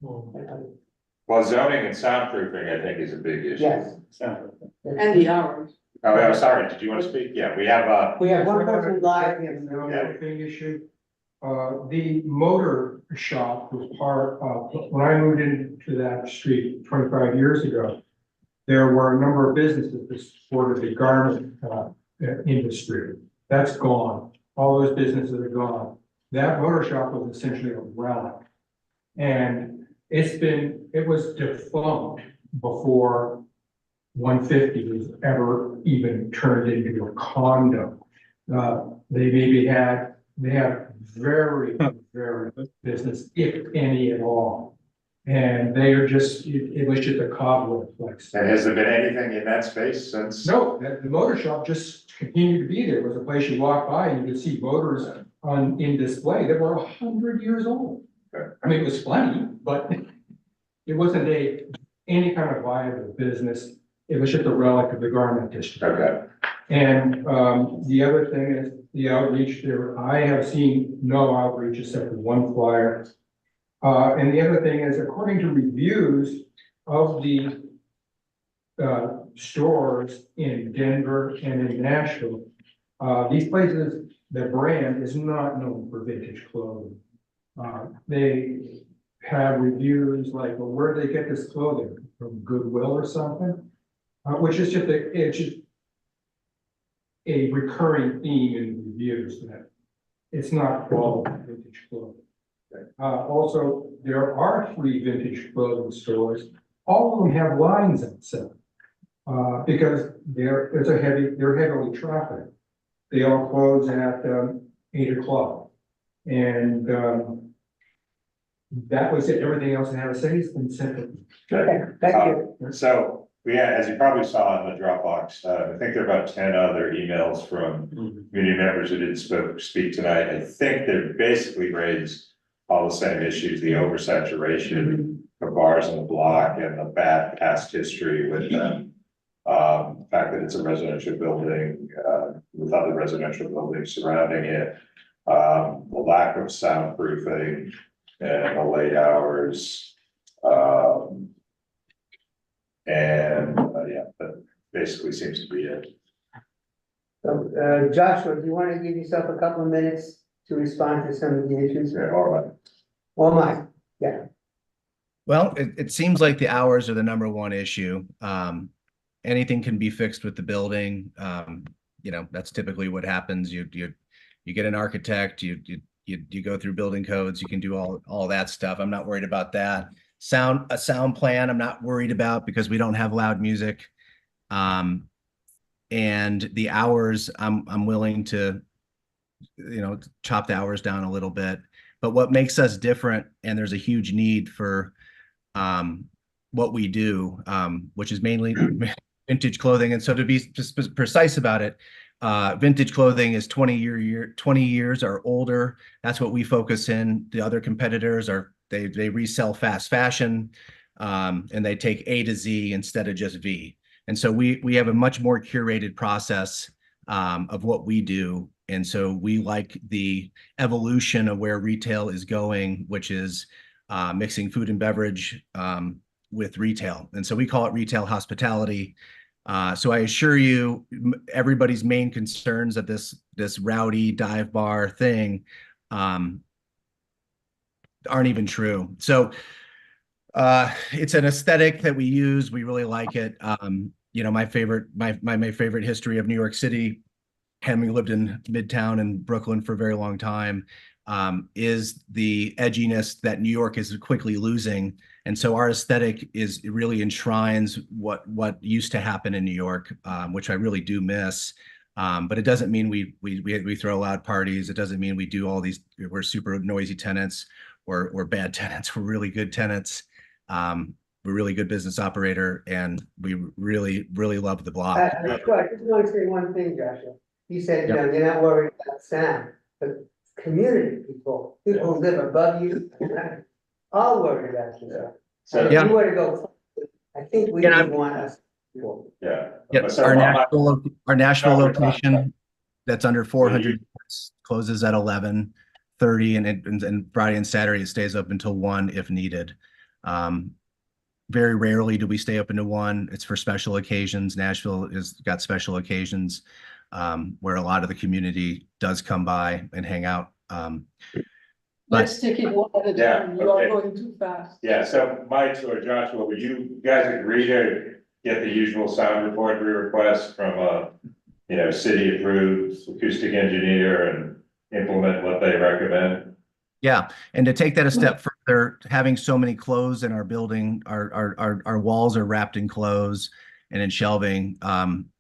well, zoning and soundproofing, I think, is a big issue. Yes. And the hours. Oh, I'm sorry, did you want to speak? Yeah, we have, one person live. Thing issue. The motor shop was part of, when I moved into that street 25 years ago, there were a number of businesses that supported the garment industry. That's gone. All those businesses are gone. That motor shop was essentially a relic. And it was defunct before 150 was ever even turned into a condo. They had very, very good business, if any at all. And they are just, it was just a cobweb place. and has there been anything in that space since? No, the motor shop just continued to be there. It was a place you walk by and you could see motors in display that were 100 years old. I mean, it was funny, but it wasn't any kind of viable business. It was just a relic of the garment district. Okay. And the other thing is the outreach there. I have seen no outreach except for one flyer. And the other thing is, according to reviews of the stores in Denver and in Nashville, these places, the brand is not known for vintage clothing. They have reviews like, well, where did they get this clothing? From Goodwill or something? Which is just a recurring theme in reviews that it's not quality vintage clothing. Also, there are 3 vintage clothing stores. All of them have lines outside because they're heavily trafficked. They all close at 8 o'clock, and that was it. Everything else I have to say has been said. Okay, thank you. So, as you probably saw in the Dropbox, I think there are about 10 other emails from community members who didn't speak tonight. I think they basically raised all the same issues, the oversaturation of bars on the block and the bad past history with them. The fact that it's a residential building, with other residential buildings surrounding it. The lack of soundproofing and the late hours. Yeah, that basically seems to be it. So, Joshua, do you want to give yourself a couple of minutes to respond to some of the issues? Yeah, or Mike, yeah. Well, it seems like the hours are the number 1 issue. Anything can be fixed with the building. That's typically what happens. You get an architect, you go through building codes, you can do all that stuff. I'm not worried about that. A sound plan, I'm not worried about because we don't have loud music. And the hours, I'm willing to, chop the hours down a little bit. But what makes us different, and there's a huge need for what we do, which is mainly vintage clothing. And so to be just precise about it, vintage clothing is 20 years or older. That's what we focus in. The other competitors they resell fast fashion, and they take A to Z instead of just V. And so we have a much more curated process of what we do. And so we like the evolution of where retail is going, which is mixing food and beverage with retail. And so we call it retail hospitality. So I assure you, everybody's main concerns of this rowdy dive bar thing aren't even true. So it's an aesthetic that we use. We really like it. My favorite history of New York City, having lived in Midtown and Brooklyn for a very long time, is the edginess that New York is quickly losing. And so our aesthetic really enshrines what used to happen in New York, which I really do miss. But it doesn't mean we throw loud parties. It doesn't mean we do all these, we're super noisy tenants or bad tenants. We're really good tenants. We're a really good business operator, and we really, really love the block. I just want to say one thing, Joshua. You said, you're not worried about sound, but community people who live above you, all worried about you. So- And if you were to go, I think we Yeah. would want us. Yeah. Yep, So our Nashville Sorry, location that's under 400 closes at 11:30, and Friday and Saturday it stays up until 1 if needed. Very rarely do we stay up into 1. It's for special occasions. Nashville has got special occasions where a lot of the community does come by and hang out. Let's take it one at a Yeah, time. You are okay. going too fast. Yeah, so Mike or Joshua, would you guys agree to get the usual sound report request from a, city approved acoustic engineer and implement what they recommend? Yeah, and to take that a step further, having so many clothes in our building, our walls are wrapped in clothes and in shelving. Let's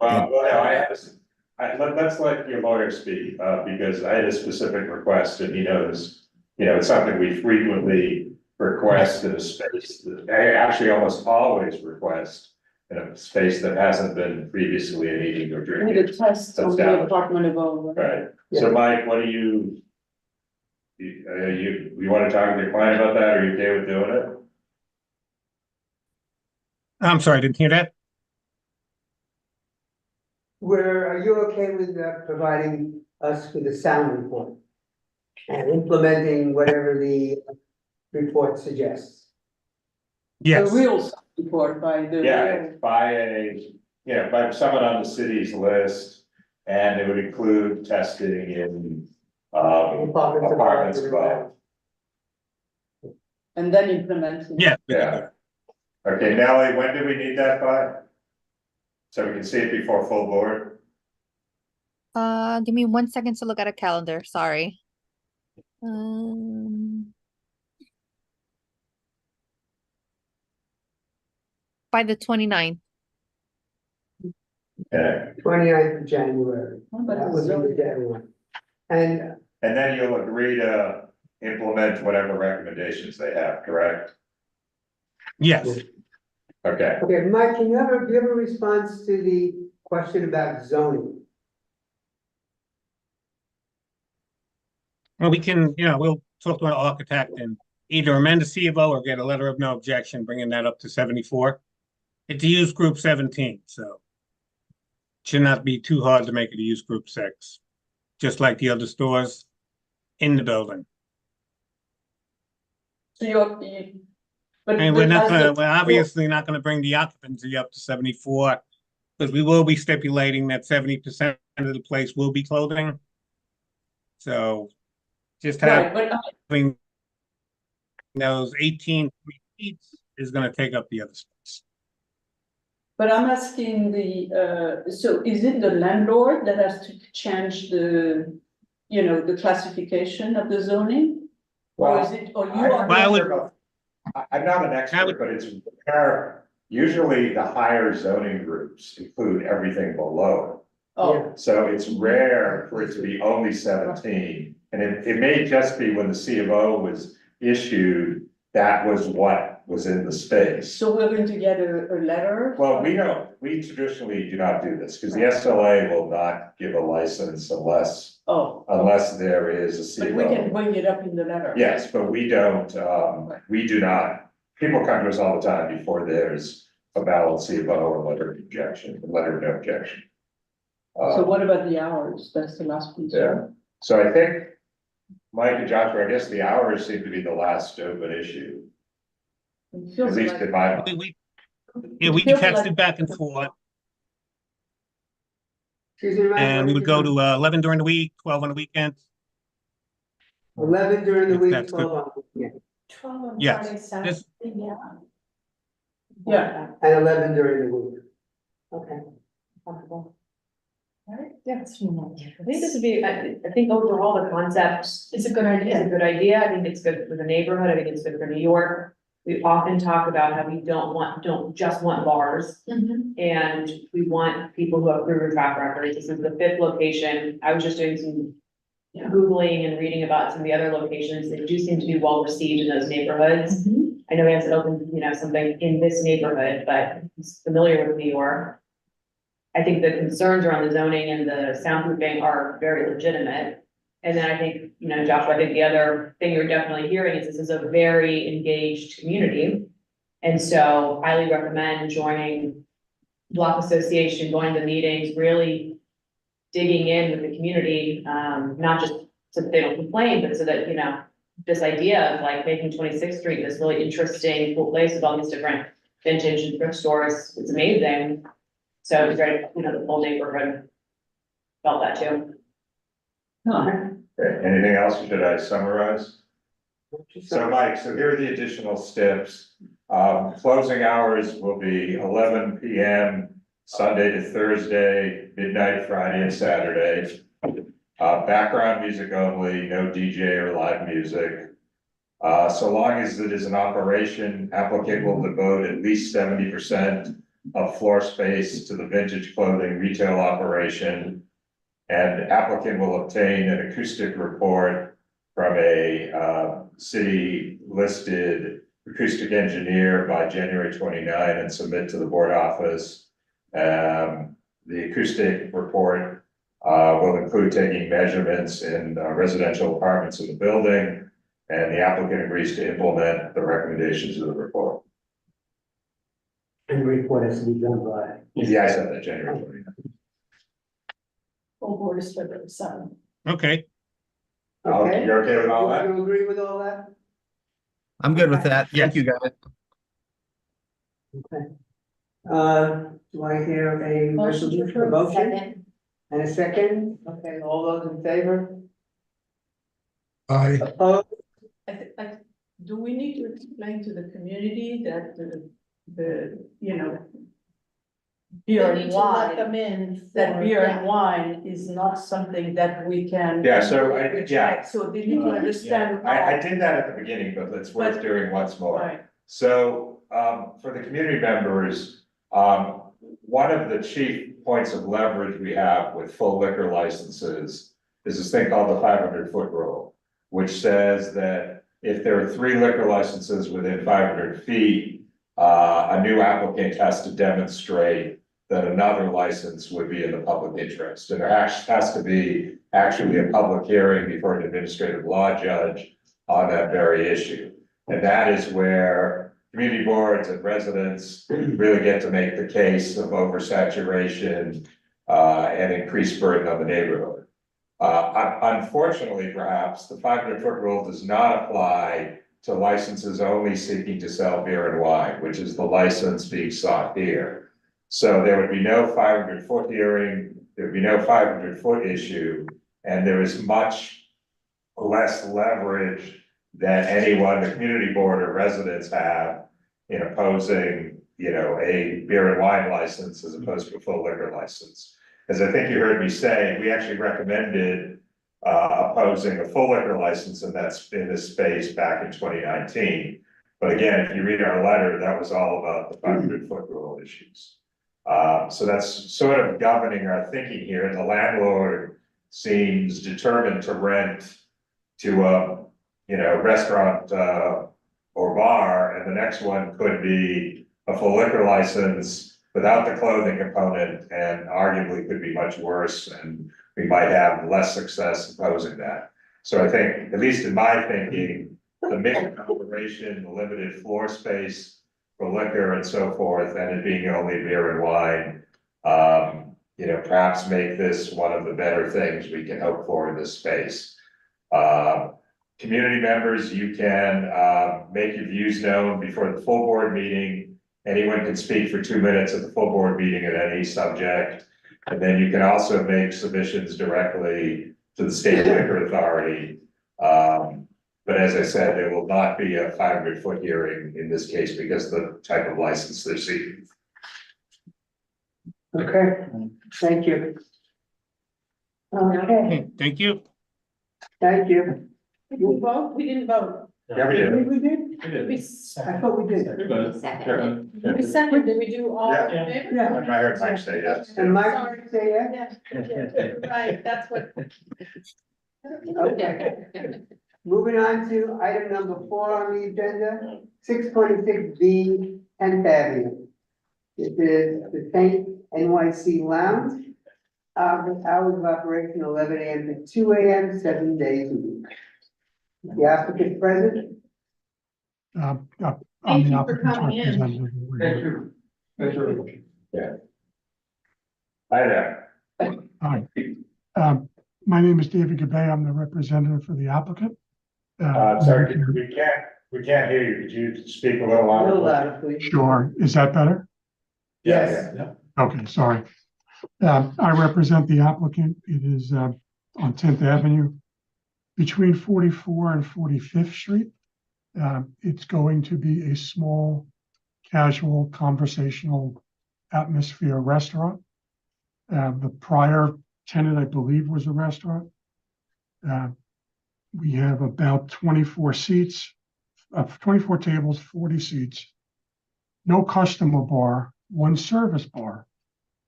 let your lawyer speak, because I had a specific request and he knows, it's something we frequently request in a space that I actually almost always request in a space that hasn't been previously an eating or With drinking. a test on the establishment. apartment above. Right, so Mike, what do you want to talk to your client about that? Are you okay with doing it? I'm sorry, I didn't hear that. Are you okay with providing us with a sound report? And implementing whatever the report suggests? Yes. A real sound report by the. Yeah, by someone on the city's list, and it would include testing in apartments above. And then implementing. Yeah. Yeah. Okay, Nellie, when do we need that by? So we can see it before full board? Give me 1 second to look at a calendar, sorry. By the 29th. Okay. 29th of January. But That was the deadline. And then you'll agree to implement whatever recommendations they have, correct? Yes. Okay. okay, Mike, do you have a response to the question about zoning? Well, we can, we'll talk to an architect and either amend the C of O or get a letter of no objection, bringing that up to 74. It's a use group 17, so should not be too hard to make it a use group 6, just like the other stores in the building. So We're obviously not gonna bring the occupancy up to 74, because we will be stipulating that 70% of the place will be clothing. So just having those 18 feet is gonna take up the other space. But I'm asking so is it the landlord that has to change the classification of the zoning? Or is it, or you are? I'm not an expert, but it's usually the higher zoning groups include everything below. Oh. So it's rare for it to be only 17. And it may just be when the C of O was issued, that was what was in the space. So we're going to get a letter? Well, we traditionally do not do this because the SLA will not give a license unless there is a C of O. But we can bring it up in the letter. Yes, but we don't, we do not. People come to us all the time before there's a valid C of O or letter of no objection. So what about the hours? That's the last piece. Yeah, so I think, Mike and Joshua, I guess the hours seem to be the last open issue. At least in my mind. We texted back and forth. And we would go to 11 during the week, 12 on the weekends. 11 during the week, That's 12 good. on the weekend. 12 on Yes. Friday, Saturday, Yeah. And 11 during the week. Okay. comfortable. Yeah, I think this would be, I think overall the concept It's a good idea. is a good idea. I think it's good for the neighborhood. I think it's good for New York. We often talk about how we don't just want bars. And we want people who have proven track records. This is the 5th location. I was just doing some Googling and reading about some of the other locations. They do seem to be well received in those neighborhoods. I know he hasn't opened, something in this neighborhood, but he's familiar with New York. I think the concerns around the zoning and the soundproofing are very legitimate. And then I think, you know, Joshua, I think the other thing you're definitely hearing is this is a very engaged community. And so highly recommend joining Block Association, going to meetings, really digging in with the community, not just so that they don't complain, but so that, you know, this idea of like making 26th Street this really interesting, cool place with all these different vintage and thrift stores, it's amazing. So it was great, you know, the whole neighborhood felt that too. Okay, anything else, or should I summarize? So Mike, so here are the additional steps. Closing hours will be 11 p.m. Sunday to Thursday, midnight Friday and Saturday. Background music only, no DJ or live music. So long as it is an operation, applicant will devote at least 70% of floor space to the vintage clothing retail operation. And applicant will obtain an acoustic report from a city listed acoustic engineer by January 29 and submit to the board office. The acoustic report will include taking measurements in residential apartments in the building, and the applicant agrees to implement the recommendations of the report. And the report has to be done by. Yeah, I said that January 29. Full board is February 7th. Okay. Okay. You're okay with all that? You agree with all that? I'm good with that. Thank you, guys. Okay. Do I hear a resolution, a motion? And a second? Okay, all those in favor? Aye. Opposed? Do we need to explain to the community that you know, beer They need and to let wine, them in. that for- beer yeah. and wine is not something that we can. Yeah, so yeah. So they need to understand. I did that at the beginning, but it's worth doing once more. Right. So, for the community members, one of the chief points of leverage we have with full liquor licenses is this thing called the 500-foot rule, which says that if there are 3 liquor licenses within 500 feet, a new applicant has to demonstrate that another license would be in the public interest. And there has to be actually a public hearing before an administrative law judge on that very issue. And that is where community boards and residents really get to make the case of oversaturation and increased burden on the neighborhood. Unfortunately, perhaps, the 500-foot rule does not apply to licenses only seeking to sell beer and wine, which is the license being sought here. So there would be no 500-foot hearing, there would be no 500-foot issue, and there is much less leverage that anyone, the community board or residents have in opposing, you know, a beer and wine license as opposed to a full liquor license. As I think you heard me say, we actually recommended opposing a full liquor license in this space back in 2019. But again, if you read our letter, that was all about the 500-foot rule issues. So that's sort of governing our thinking here. The landlord seems determined to rent to a, you know, restaurant or bar, and the next one could be a full liquor license without the clothing component, and arguably could be much worse, and we might have less success opposing that. So I think, at least in my thinking, the mixed operation, the limited floor space for liquor and so forth, and it being only beer and wine, you know, perhaps make this one of the better things we can hope for in this space. Community members, you can make your views known before the full board meeting. Anyone can speak for 2 minutes at the full board meeting at any subject. And then you can also make submissions directly to the state liquor authority. But as I said, there will not be a 500-foot hearing in this case because of the type of license they're seeking. Okay, thank you. Okay, Thank you. thank you. Did we vote? We didn't vote. Yeah, we did. We did? We I thought we did. we seconded, did we do all in favor? Yeah. I heard Mike say yes. And Mike, say yes? Yeah, right, that's what. Okay. Moving on to item number 4 on the agenda, 626B 10th Avenue. This is the Saint NYC Lounge. The hours of operation 11 AM to 2 AM, 7 days a week. The applicant present? Thank I'm the you for applicant's coming in. representative. Thank you. Thank you. Yeah. Hi there. Hi. My name is David Gabay. I'm the representative for the applicant. Sorry, we can't hear you. Could you speak a little louder? A little louder, please. Sure. Is that better? Yes. Okay, sorry. I represent the applicant. It is on 10th Avenue between 44 and 45th Street. It's going to be a small, casual, conversational atmosphere restaurant. The prior tenant, I believe, was a restaurant. We have about 24 seats, 24 tables, 40 seats, no customer bar, one service bar.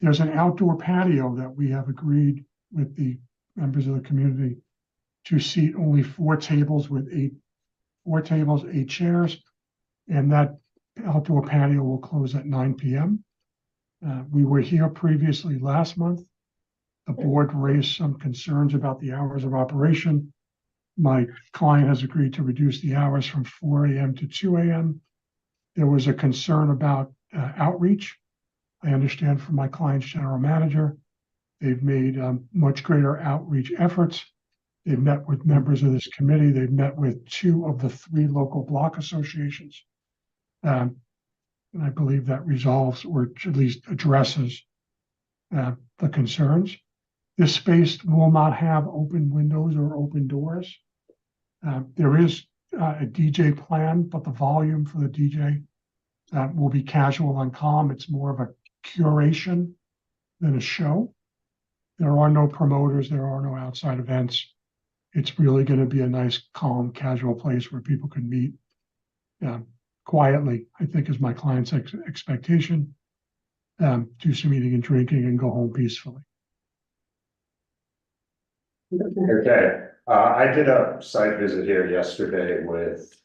There's an outdoor patio that we have agreed with the members of the community to seat only 4 tables with 8 chairs. And that outdoor patio will close at 9 p.m. We were here previously last month. The board raised some concerns about the hours of operation. My client has agreed to reduce the hours from 4 a.m. to 2 a.m. There was a concern about outreach. I understand from my client's general manager, they've made much greater outreach efforts. They've met with members of this committee. They've met with 2 of the 3 local block associations. And I believe that resolves or at least addresses the concerns. This space will not have open windows or open doors. There is a DJ plan, but the volume for the DJ will be casual and calm. It's more of a curation than a show. There are no promoters. There are no outside events. It's really going to be a nice, calm, casual place where people can meet quietly, I think is my client's expectation, do some eating and drinking and go home peacefully. Okay, I did a site visit here yesterday with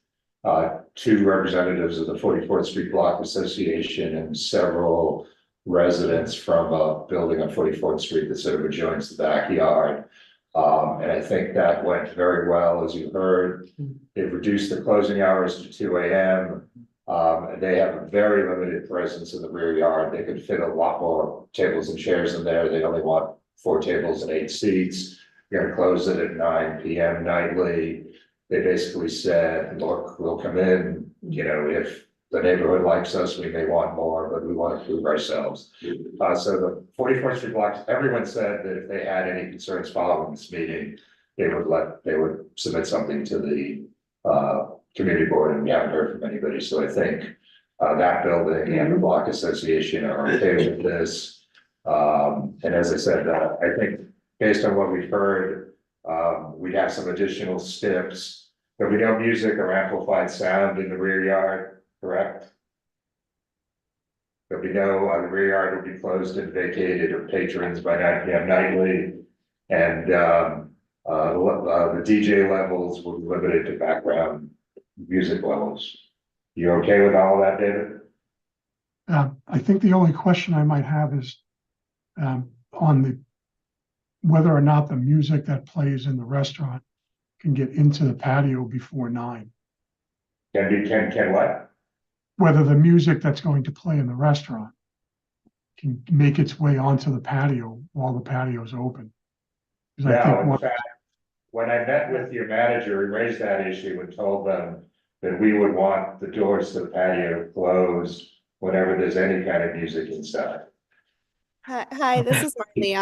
2 representatives of the 44th Street Block Association and several residents from a building on 44th Street that sort of adjoins the backyard. And I think that went very well, as you heard. They've reduced the closing hours to 2 a.m. They have a very limited presence in the rear yard. They could fit a lot more tables and chairs in there. They only want 4 tables and 8 seats. They're gonna close it at 9 p.m. nightly. They basically said, look, we'll come in, you know, if the neighborhood likes us, we may want more, but we want to prove ourselves. So the 44th Street blocks, everyone said that if they had any concerns following this meeting, they would submit something to the community board, and we haven't heard from anybody. So I think that building and the block association are okay with this. And as I said, I think based on what we've heard, we have some additional steps. There'll be no music or amplified sound in the rear yard, correct? There'll be no, the rear yard will be closed and vacated or patrons by 9 p.m. nightly. And the DJ levels will be limited to background music levels. You okay with all of that, David? I think the only question I might have is on whether or not the music that plays in the restaurant can get into the patio before 9. Can what? Whether the music that's going to play in the restaurant can make its way onto the patio while the patio is open. No, in fact, when I met with your manager, we raised that issue and told them that we would want the doors to the patio closed whenever there's any kind of music inside. Hi, this is Marley.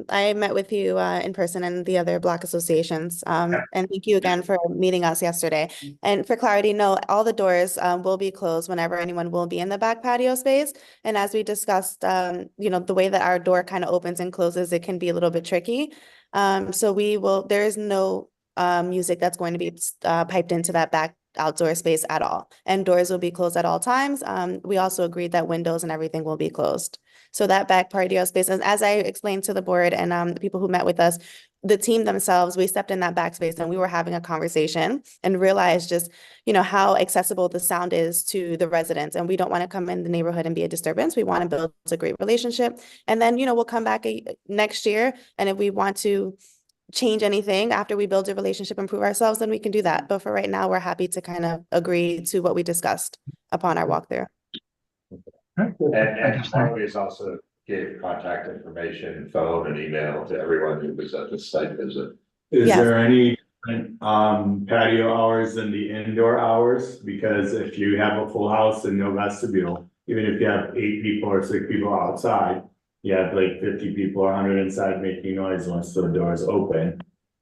I met with you in person and the other block associations. And thank you again for meeting us yesterday. And for clarity, no, all the doors will be closed whenever anyone will be in the back patio space. And as we discussed, you know, the way that our door kind of opens and closes, it can be a little bit tricky. So there is no music that's going to be piped into that back outdoor space at all. And doors will be closed at all times. We also agreed that windows and everything will be closed. So that back patio space, as I explained to the board and the people who met with us, the team themselves, we stepped in that backspace and we were having a conversation and realized just, how accessible the sound is to the residents. And we don't want to come in the neighborhood and be a disturbance. We want to build a great relationship. And then, we'll come back next year. And if we want to change anything after we build a relationship and prove ourselves, then we can do that. But for right now, we're happy to kind of agree to what we discussed upon our walkthrough. And always also gave contact information, phone and email to everyone who was at the site visit. Is Yes. there any patio hours than the indoor hours? Because if you have a full house and no vestibule, even if you have 8 people or 6 people outside, you have like 50 people or 100 inside making noise once the door is open.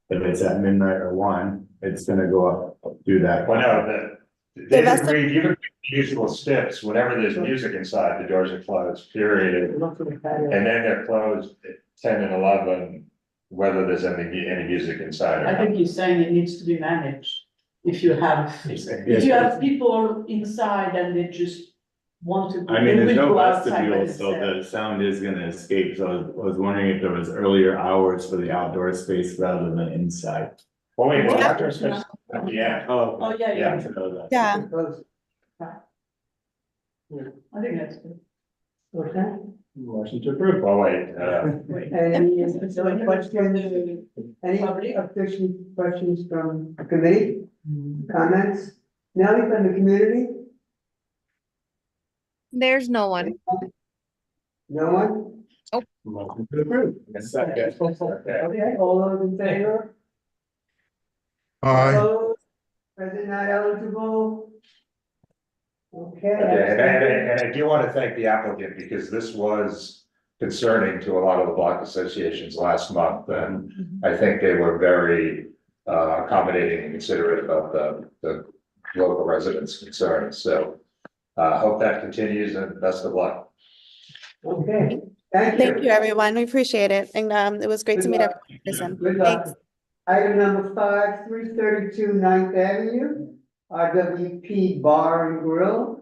If it's at midnight or 1, it's gonna go up through that. Well, no, they've agreed, even usual steps, whenever there's music inside, the doors are closed, period. And then they're closed at 10 and 11, whether there's any music inside or I not. think he's saying it needs to be managed. If you have people inside and they just want to. I mean, they there's will no go outside by vestibule, so themselves. the sound is gonna escape, so I was wondering if there was earlier hours for the outdoor space rather than inside. Well, wait, Yeah. after space, yeah. Oh, yeah. Yeah. I think that's good. Okay. Motion to approve. Oh, wait, Any other questions? Any official questions from the committee? Comments? Nelly from the community? There's no one. No one? motion to approve. Second. Okay, all those in favor? Aye. Opposed? President not eligible? Okay. And I do want to thank the applicant because this was concerning to a lot of the block associations last month. And I think they were very accommodating and considerate about the local residents' concerns. So hope that continues and best of luck. Okay, thank you. Thank you, everyone. We appreciate it. And it was great to meet everyone in person. Good luck. Thanks. Item number 5, 332 9th Avenue, RWP Bar and Grill.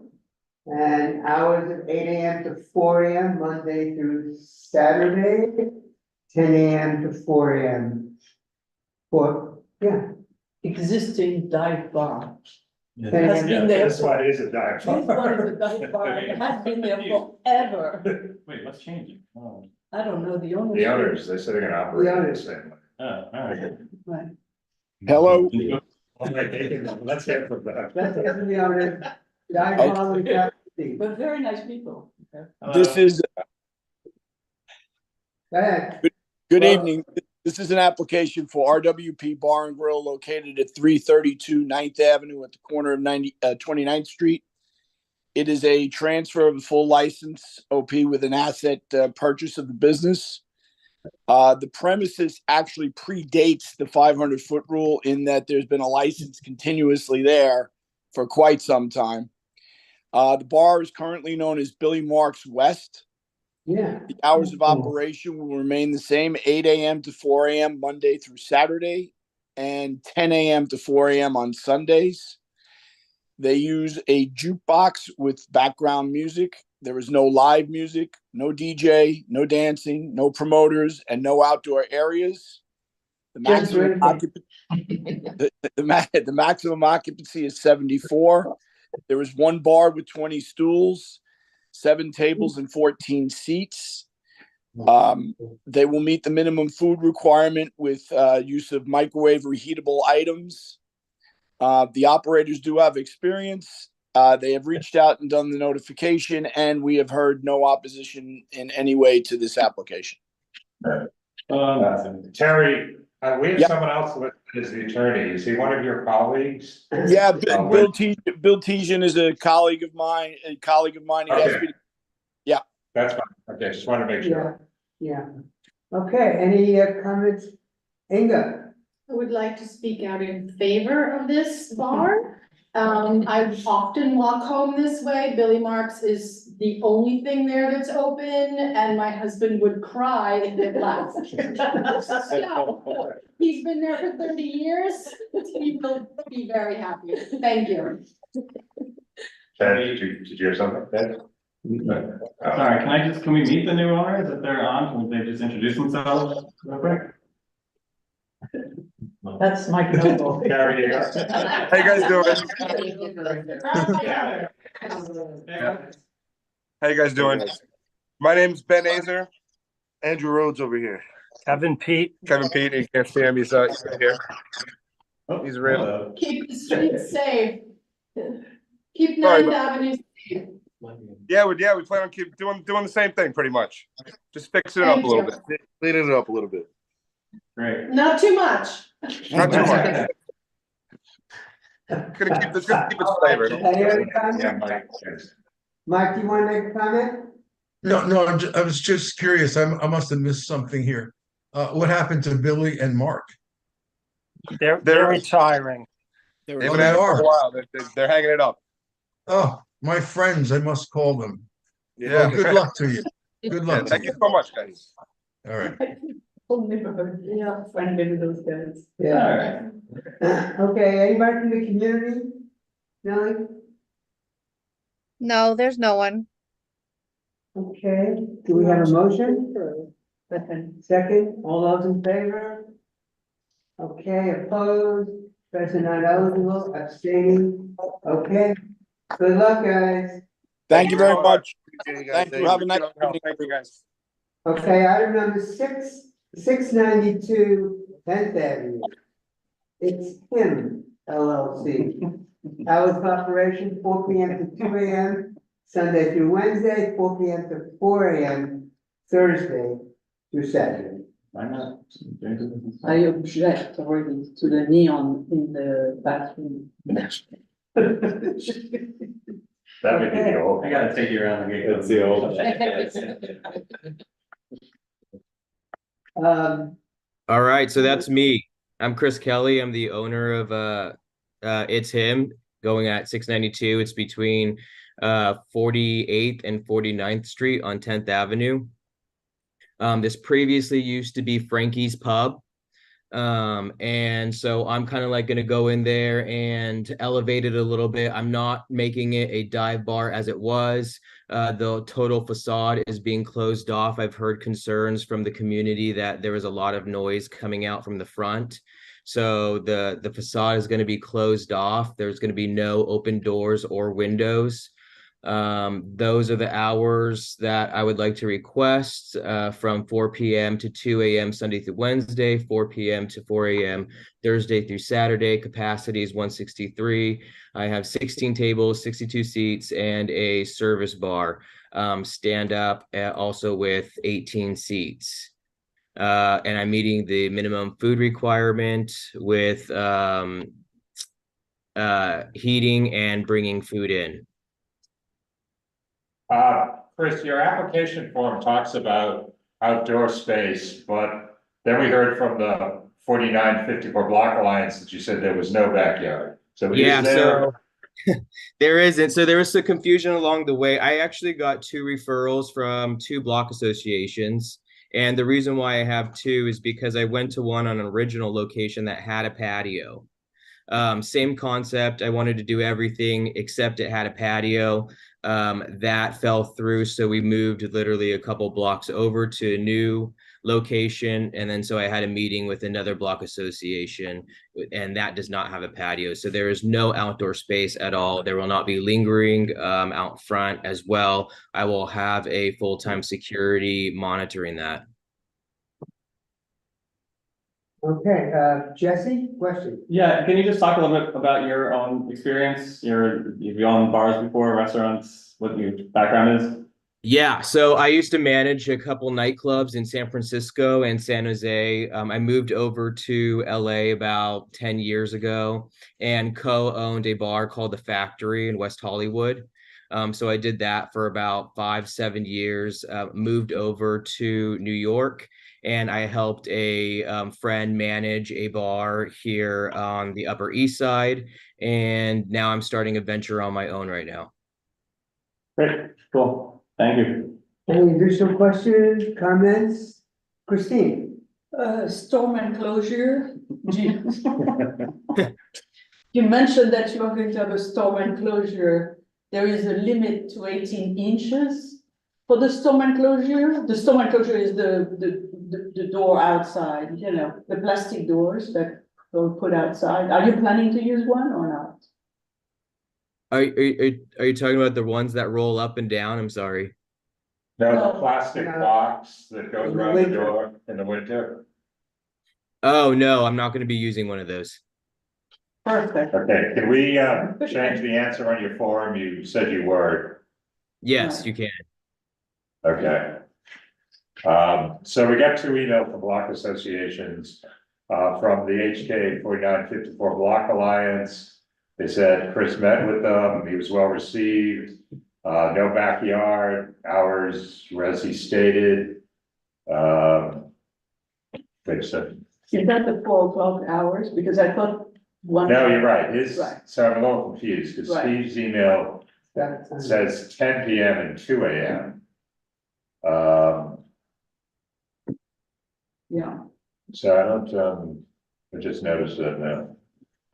And hours of 8 AM to 4 AM, Monday through Saturday, 10 AM to 4 AM. Existing dive bar. Yeah, It has been there. This one is a dive This one is a dive bar. It has been there forever. Wait, what's changing? Oh, I don't know, the owners. The owners, they said they're gonna operate it the same way. all right. Right. Hello. Well, wait, let's hear from them. That's the owners. Dive bar with that fee. But very nice people. This is, Go ahead. good Well- evening. This is an application for RWP Bar and Grill located at 332 9th Avenue at the corner of 29th Street. It is a transfer of a full license OP with an asset purchase of the business. The premises actually predates the 500-foot rule in that there's been a license continuously there for quite some time. The bar is currently known as Billy Mark's West. Yeah. The hours of operation will remain the same, 8 AM to 4 AM Monday through Saturday, and 10 AM to 4 AM on Sundays. They use a jukebox with background music. There is no live music, no DJ, no dancing, no promoters, and no outdoor areas. The maximum occupancy is 74. There is one bar with 20 stools, 7 tables and 14 seats. They will meet the minimum food requirement with use of microwave reheatable items. The operators do have experience. They have reached out and done the notification, and we have heard no opposition in any way to this application. Terry, we have someone else listed as the attorney. Is he one of your colleagues? Yeah, Bill Tejan is a colleague of mine. He asked me to- yeah. That's fine. Okay, just want to make sure. Yeah. Okay, any comments? Inga? I would like to speak out in favor of this bar. I often walk home this way. Billy Mark's is the only thing there that's open, and my husband would cry if it left. So, he's been there for 30 years. He will be very happy. Thank you. Ted, did you hear something? Ted? Sorry, can we meet the new owners if they're on? Can they just introduce themselves real quick? That's Mike Noble. Gary, you got- How you guys doing? How you guys doing? My name's Ben Azer. Andrew Rhodes over here. Kevin Pete. Kevin Pete, you can't see him, he's right here. He's real. Keep the streets safe. Keep Sorry, Ninth Avenue safe. Yeah, we plan on keep doing the same thing pretty much. Just fixing it up Thank a little you. bit. Cleaning it up a little bit. Great. Not too much. Not too much. Gonna keep its flavor. Any other comments? Yeah, Mike, yes. Mike, do you want to make a comment? No, I was just curious. I must have missed something here. What happened to Billy and Mark? They're retiring. They've been at it for a while. They're hanging it up. Oh, my friends, I must call them. Yeah. Well, good luck to you. Good luck to Thank you. you so much, guys. All right. Whole neighborhood, yeah, friendly with those guys. Yeah. Okay, anybody from the community? Nelly? No, there's no one. Okay, do we have a motion? Second, all those in favor? Okay, opposed, present not eligible, abstaining, okay. Good luck, guys. Thank you very much. Thank you. Have a nice evening. Thank you, guys. Okay, item number 692 10th Avenue. It's him, LLC. Hours of operation, 4 PM to 2 AM, Sunday through Wednesday, 4 PM to 4 AM, Thursday through Saturday. Why not? I object already to the neon in the bathroom. That would be the old. I gotta take you around the gate. That's the old. All right, so that's me. I'm Chris Kelly. I'm the owner of It's Him, going at 692. It's between 48th and 49th Street on 10th Avenue. This previously used to be Frankie's Pub. And so I'm kind of like going to go in there and elevate it a little bit. I'm not making it a dive bar as it was. The total facade is being closed off. I've heard concerns from the community that there was a lot of noise coming out from the front. So the facade is going to be closed off. There's going to be no open doors or windows. Those are the hours that I would like to request, from 4 PM to 2 AM Sunday through Wednesday, 4 PM to 4 AM Thursday through Saturday. Capacity is 163. I have 16 tables, 62 seats, and a service bar, stand up, also with 18 seats. And I'm meeting the minimum food requirement with heating and bringing food in. Chris, your application form talks about outdoor space, but then we heard from the 4954 Block Alliance that you said there was no backyard. So Yeah, is there? so there isn't. So there was some confusion along the way. I actually got 2 referrals from 2 block associations. And the reason why I have 2 is because I went to one on an original location that had a patio. Same concept. I wanted to do everything except it had a patio. That fell through. So we moved literally a couple blocks over to a new location. And then so I had a meeting with another block association, and that does not have a patio. So there is no outdoor space at all. There will not be lingering out front as well. I will have a full-time security monitoring that. Okay, Jesse, question? Yeah, can you just talk a little bit about your own experience? You've owned bars before, restaurants, what your background is? Yeah, so I used to manage a couple nightclubs in San Francisco and San Jose. I moved over to LA about 10 years ago and co-owned a bar called The Factory in West Hollywood. So I did that for about 5-7 years, moved over to New York, and I helped a friend manage a bar here on the Upper East Side. And now I'm starting a venture on my own right now. Great, cool. Thank you. Any additional questions, comments? Christine? Storm enclosure. You mentioned that you are going to have a storm enclosure. There is a limit to 18 inches for the storm enclosure. The storm enclosure is the door outside, you know, the plastic doors that or put outside. Are you planning to use one or not? Are you talking about the ones that roll up and down? I'm sorry. No, the plastic No. box that goes In the around the winter. door in the winter. Oh, no, I'm not gonna be using one of those. Perfect. Okay, can we change the answer on your form? You said you were. Yes, you can. Okay. So we got 2 emails from block associations, from the HK 4954 Block Alliance. They said Chris met with them, he was well received, no backyard, hours, Resi stated. They said, Is that the 4 o'clock hours? Because I thought one. no, you're right, Right. so I'm a little confused, because Right. Steve's email says 10 PM and 2 AM. Yeah. So I don't, I just noticed that now.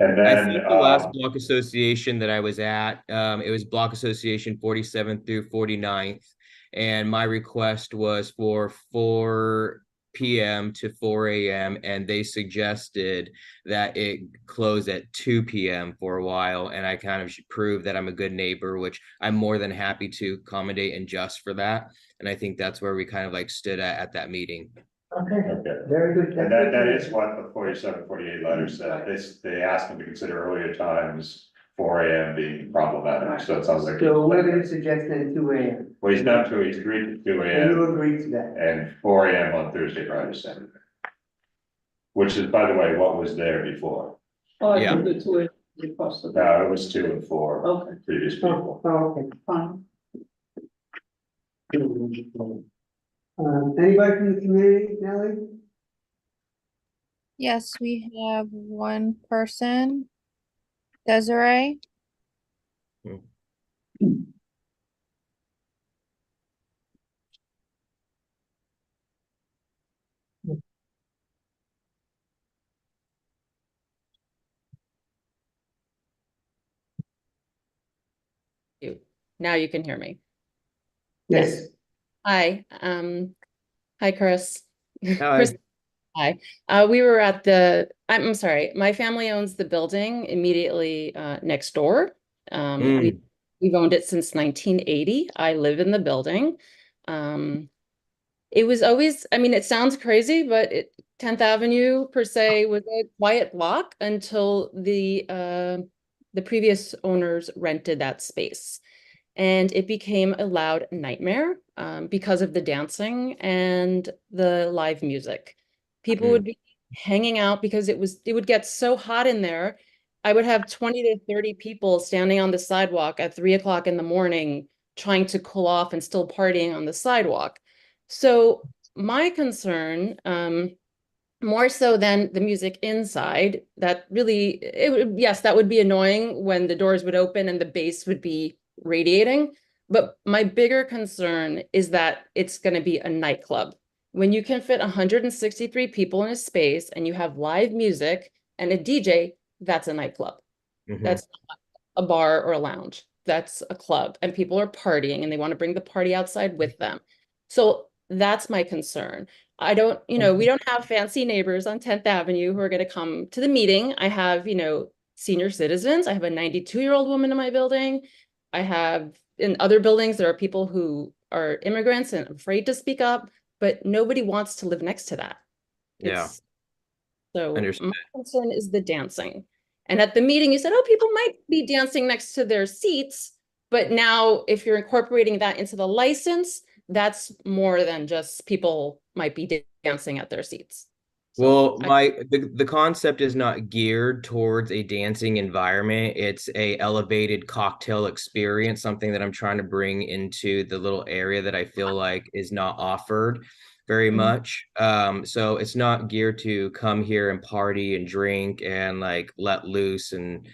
And I then, think the last block association that I was at, it was block association 47th through 49th. And my request was for 4 PM to 4 AM, and they suggested that it close at 2 PM for a while. And I kind of should prove that I'm a good neighbor, which I'm more than happy to accommodate and just for that. And I think that's where we kind of like stood at that meeting. Okay, very good. and that is what the 47-48 letter said, they asked them to consider earlier times, 4 AM being problematic, so it sounds like. So we're gonna suggest then 2 AM. Well, he's not he's agreed to 2 And you AM agree to that? and 4 AM on Thursday, Friday, Saturday. Which is, by the way, what was there before. Oh, I Yeah. think the 2 is possible. No, it was 2 and 4 Okay, previous people. Okay. fine. Anybody from the community, Nellie? Yes, we have one person. Desiree? Now you can hear me. Yes. Hi, hi, Chris. Hi. Chris, hi. We were at I'm sorry, my family owns the building immediately next door. We've owned it since 1980. I live in the building. It was always, I mean, it sounds crazy, but 10th Avenue per se was a quiet block until the previous owners rented that space. And it became a loud nightmare because of the dancing and the live music. People would be hanging out because it would get so hot in there. I would have 20 to 30 people standing on the sidewalk at 3 o'clock in the morning, trying to cool off and still partying on the sidewalk. So my concern, more so than the music inside, that really, yes, that would be annoying when the doors would open and the bass would be radiating. But my bigger concern is that it's going to be a nightclub. When you can fit 163 people in a space and you have live music and a DJ, that's a nightclub. That's not a bar or a lounge. That's a club, and people are partying and they want to bring the party outside with them. So that's my concern. I don't, we don't have fancy neighbors on 10th Avenue who are going to come to the meeting. I have, senior citizens. I have a 92-year-old woman in my building. I have in other buildings, there are people who are immigrants and afraid to speak up, but nobody wants to live next to that. Yeah. So Understood. my concern is the dancing. And at the meeting, you said, oh, people might be dancing next to their seats. But now if you're incorporating that into the license, that's more than just people might be dancing at their seats. Well, the concept is not geared towards a dancing environment. It's a elevated cocktail experience, something that I'm trying to bring into the little area that I feel like is not offered very much. So it's not geared to come here and party and drink and like let loose and,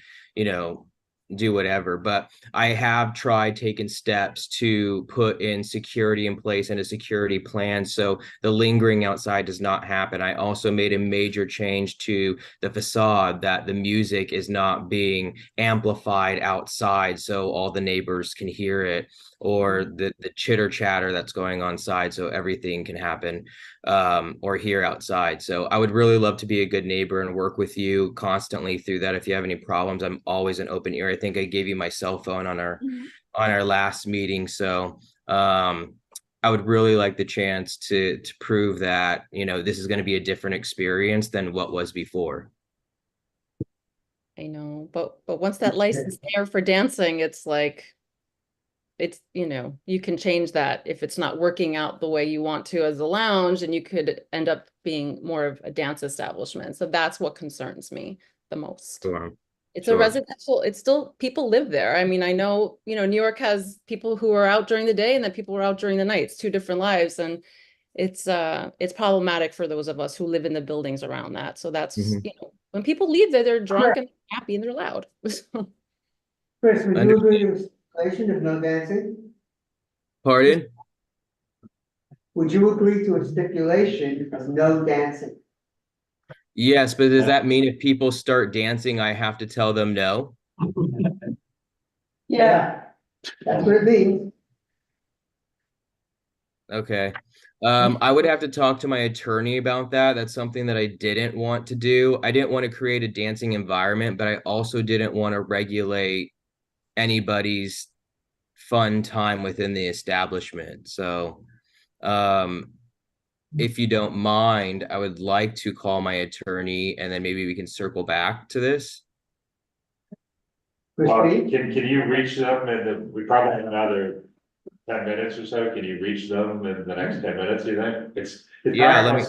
do whatever. But I have tried taking steps to put in security in place and a security plan so the lingering outside does not happen. I also made a major change to the facade, that the music is not being amplified outside so all the neighbors can hear it, or the chitter chatter that's going on side so everything can happen. or here outside. So I would really love to be a good neighbor and work with you constantly through that. If you have any problems, I'm always an open ear. I think I gave you my cell phone on our last meeting. So I would really like the chance to prove that, this is going to be a different experience than what was before. I know, but once that license there for dancing, it's like, you can change that if it's not working out the way you want to as a lounge, and you could end up being more of a dance establishment. So that's what concerns me the most. Sure. It's Sure. a residential, it's still, people live there. I mean, I know, New York has people who are out during the day and then people are out during the night. It's two different lives. And it's problematic for those of us who live in the buildings around that. So that's, when people leave there, they're drunk and happy and they're loud. Chris, would you agree to a stipulation of no dancing? Pardon? Would you agree to a stipulation of no dancing? Yes, but does that mean if people start dancing, I have to tell them no? Yeah, that's what it means. Okay. I would have to talk to my attorney about that. That's something that I didn't want to do. I didn't want to create a dancing environment, but I also didn't want to regulate anybody's fun time within the establishment. So, if you don't mind, I would like to call my attorney and then maybe we can circle back to this. Well, can you reach them, and we probably have another 10 minutes or so? Can you reach them in the next 10 minutes, you think? It's Yeah, let me.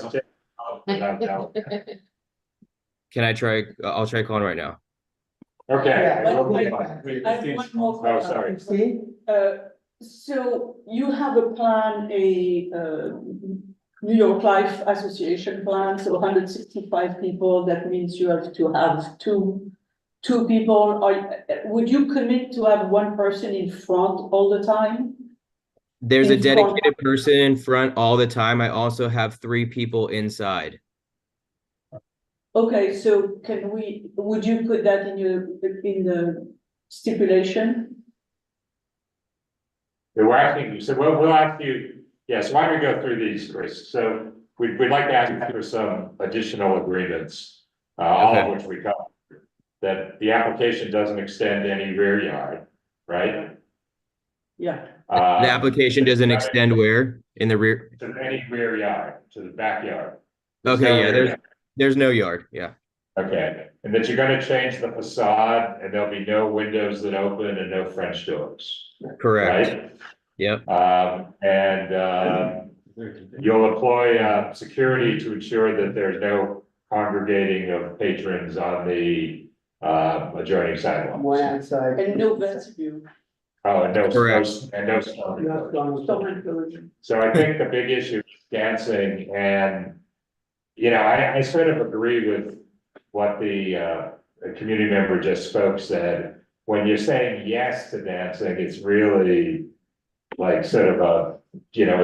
without help. Can I try? I'll try calling right now. Okay. I have one more Oh, sorry. So you have a plan, New York Life Association plan, so 165 people, that means you have to have two people. Would you commit to have one person in front all the time? There's a dedicated person in front all the time. I also have 3 people inside. Okay, so would you put that in the stipulation? We're asking, so we'll ask you, yes, why don't we go through these, Chris? So we'd like to ask you for some additional agreements, all of which we cover. That the application doesn't extend any rear yard, right? Yeah. The application doesn't extend where? In the rear? To any rear yard, to the backyard. Okay, yeah, there's no yard, yeah. Okay, and that you're gonna change the facade and there'll be no windows that open and no French doors. Correct. Right? Yep. You'll employ security to ensure that there's no congregating of patrons on the adjoining sidewalks. One outside. And no vestibule. Oh, and no. Correct. And no stone. So I think the big issue is dancing, and I sort of agree with what the community member just spoke said. When you're saying yes to dancing, it's really like sort of a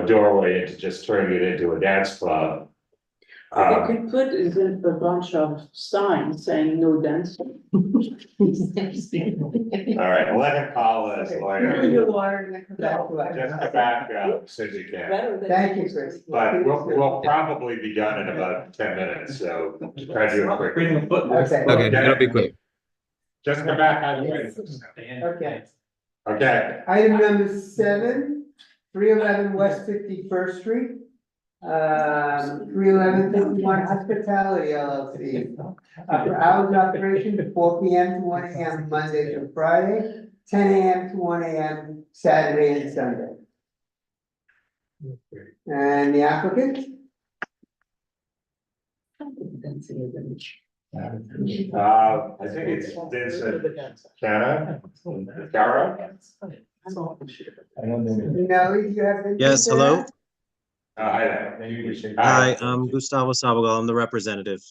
doorway into just turning it into a dance club. You could put a bunch of signs saying no dancing. All right, let him call his lawyer. Just come back as soon as you can. Thank you, Chris. But we'll probably be done in about 10 minutes, so try to do it quickly. Okay, that'll be quick. Just come back. Okay. Okay. Item number 7, 311 West 51st Street. 311-51 Hospitality LLC. For hours of operation, 4 PM to 1 AM, Monday through Friday, 10 AM to 1 AM, Saturday and Sunday. And the applicant? I think it's Vincent Cara. No, you have. Yes, hello. Hi there. Hi, I'm Gustavo Sabagal. I'm the representative.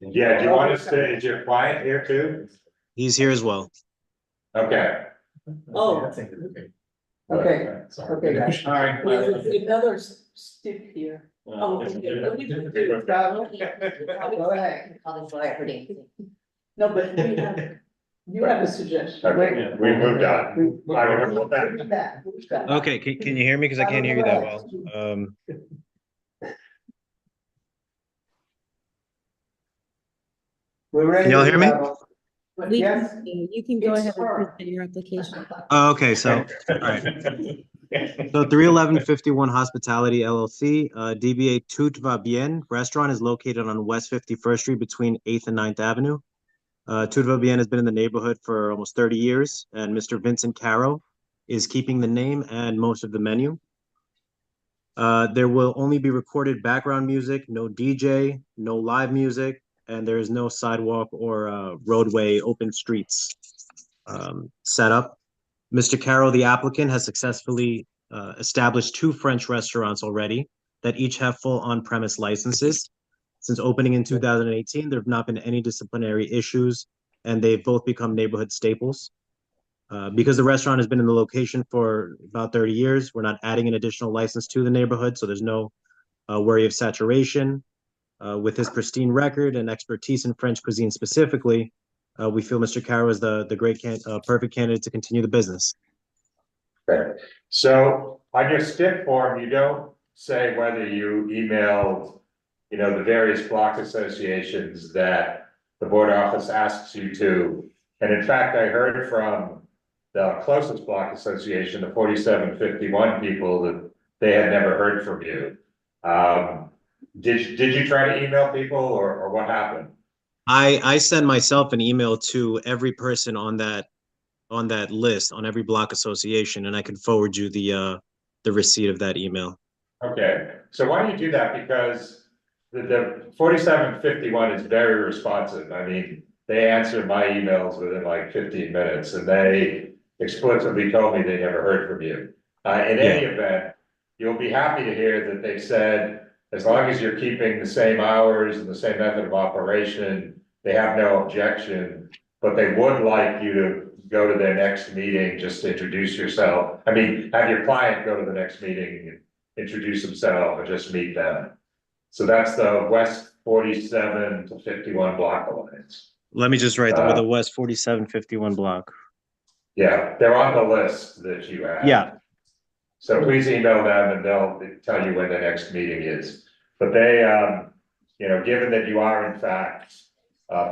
Yeah, do you want to say, is your client here too? He's here as well. Okay. Oh. Okay, guys. All right. There's another stick here. Oh, okay. What did you do? Go ahead. No, but you have a suggestion. Okay, we moved on. I will go back. Okay, can you hear me? Because I can't hear you that well. We're ready. Can y'all hear me? Yes. You can go ahead and present your application. Oh, okay, so, all right. So 31151 Hospitality LLC, DBA Tout Va Bien Restaurant is located on West 51st Street between 8th and 9th Avenue. Tout Va Bien has been in the neighborhood for almost 30 years, and Mr. Vincent Caro is keeping the name and most of the menu. There will only be recorded background music, no DJ, no live music, and there is no sidewalk or roadway open streets set up. Mr. Caro, the applicant, has successfully established 2 French restaurants already that each have full on-premise licenses. Since opening in 2018, there have not been any disciplinary issues, and they've both become neighborhood staples. Because the restaurant has been in the location for about 30 years, we're not adding an additional license to the neighborhood, so there's no worry of saturation. With his pristine record and expertise in French cuisine specifically, we feel Mr. Caro is the perfect candidate to continue the business. Okay, so on your stick form, you don't say whether you emailed, the various block associations that the board office asks you to. And in fact, I heard from the closest block association, the 4751 people, that they had never heard from you. Did you try to email people or what happened? I send myself an email to every person on that list, on every block association, and I can forward you the receipt of that email. Okay, so why do you do that? Because the 4751 is very responsive. I mean, they answer my emails within like 15 minutes, and they explicitly told me they never heard from you. In any event, you'll be happy to hear that they said, as long as you're keeping the same hours and the same method of operation, they have no objection, but they would like you to go to their next meeting, just to introduce yourself. I mean, have your client go to the next meeting, and introduce himself, or just meet them. So that's the West 47 to 51 block alliance. Let me just write with the West 4751 block. Yeah, they're on the list that you have. Yeah. So please email them and they'll tell you when the next meeting is. But they, given that you are in fact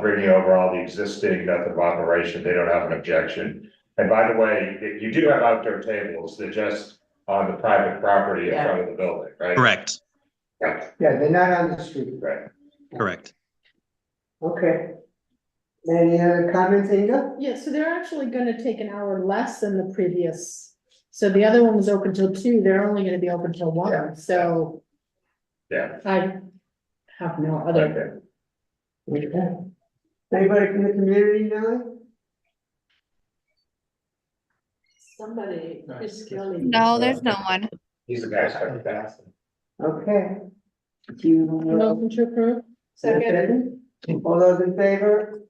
bringing over all the existing method of operation, they don't have an objection. And by the way, you do have outdoor tables. They're just on the private property in front of the building, right? Correct. Yeah. Yeah, they're not on the street. Right. Correct. Okay. Any other comments, Inga? Yeah, so they're actually gonna take an hour less than the previous. So the other one was open till 2, they're only gonna be open till 1, so. Yeah. I have no other. Okay. Anybody from the community know? Somebody, Chris Kelly. No, there's no one. He's the guy who's fast. Okay. Do you? Motion to approve? Second. All those in favor?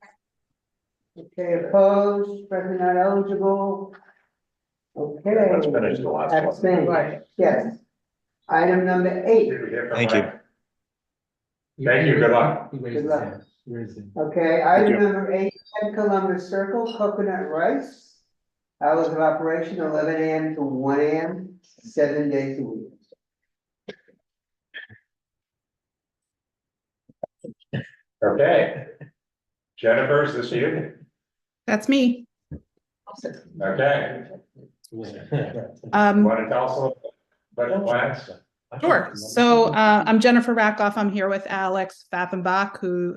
Okay, opposed, present not eligible. Okay. Let's finish the last one. Abstain. Yes. Item number 8. Thank you. Thank you, good luck. Good luck. Okay, item number 8, 10 Columbus Circle, coconut rice. Hours of operation 11 AM to 1 AM, 7 days a week. Okay. Jennifer, is this you? That's me. Okay. Want to tell us a little bit about plans? Sure. So I'm Jennifer Rackoff. I'm here with Alex Pfaffenbach, who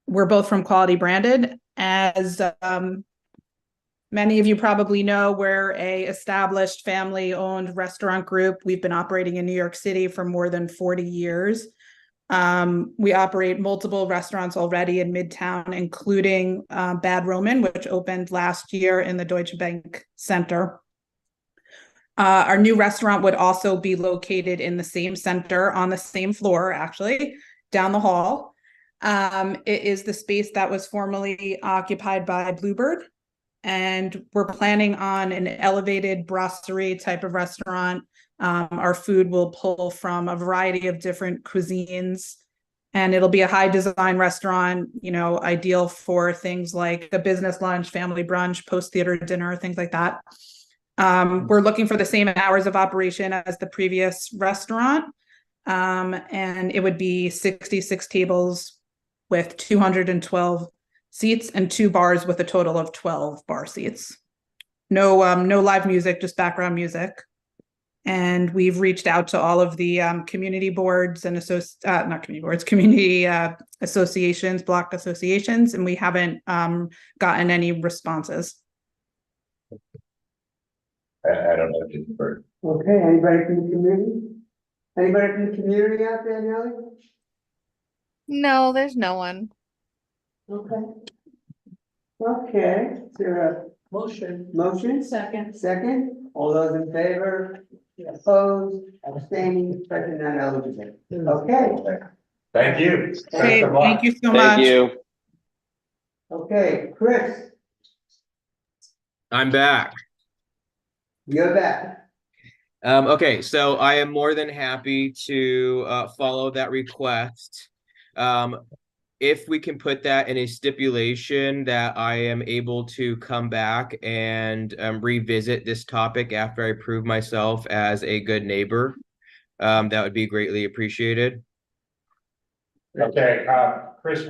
we're both from Quality Branded. As many of you probably know, we're a established family-owned restaurant group. We've been operating in New York City for more than 40 years. We operate multiple restaurants already in Midtown, including Bad Roman, which opened last year in the Deutsche Bank Center. Our new restaurant would also be located in the same center, on the same floor, actually, down the hall. It is the space that was formerly occupied by Bluebird, and we're planning on an elevated brasserie type of restaurant. Our food will pull from a variety of different cuisines, and it'll be a high design restaurant, ideal for things like a business lunch, family brunch, post-theater dinner, things like that. We're looking for the same hours of operation as the previous restaurant, and it would be 66 tables with 212 seats and 2 bars with a total of 12 bar seats. No, no live music, just background music. And we've reached out to all of the community boards and not community boards, community associations, block associations, and we haven't gotten any responses. I don't know if you've heard. Okay, anybody from the community? Anybody from the community out there, Nelly? No, there's no one. Okay. Okay, is there a Motion. motion? Second. Second, all those in favor? Opposed, abstaining, present, not eligible. Okay, Thank you. Okay, thank you so Thank much. you. okay, Chris, I'm back. you're back. Okay, so I am more than happy to follow that request. If we can put that in a stipulation that I am able to come back and revisit this topic after I prove myself as a good neighbor, that would be greatly appreciated. Okay, Chris,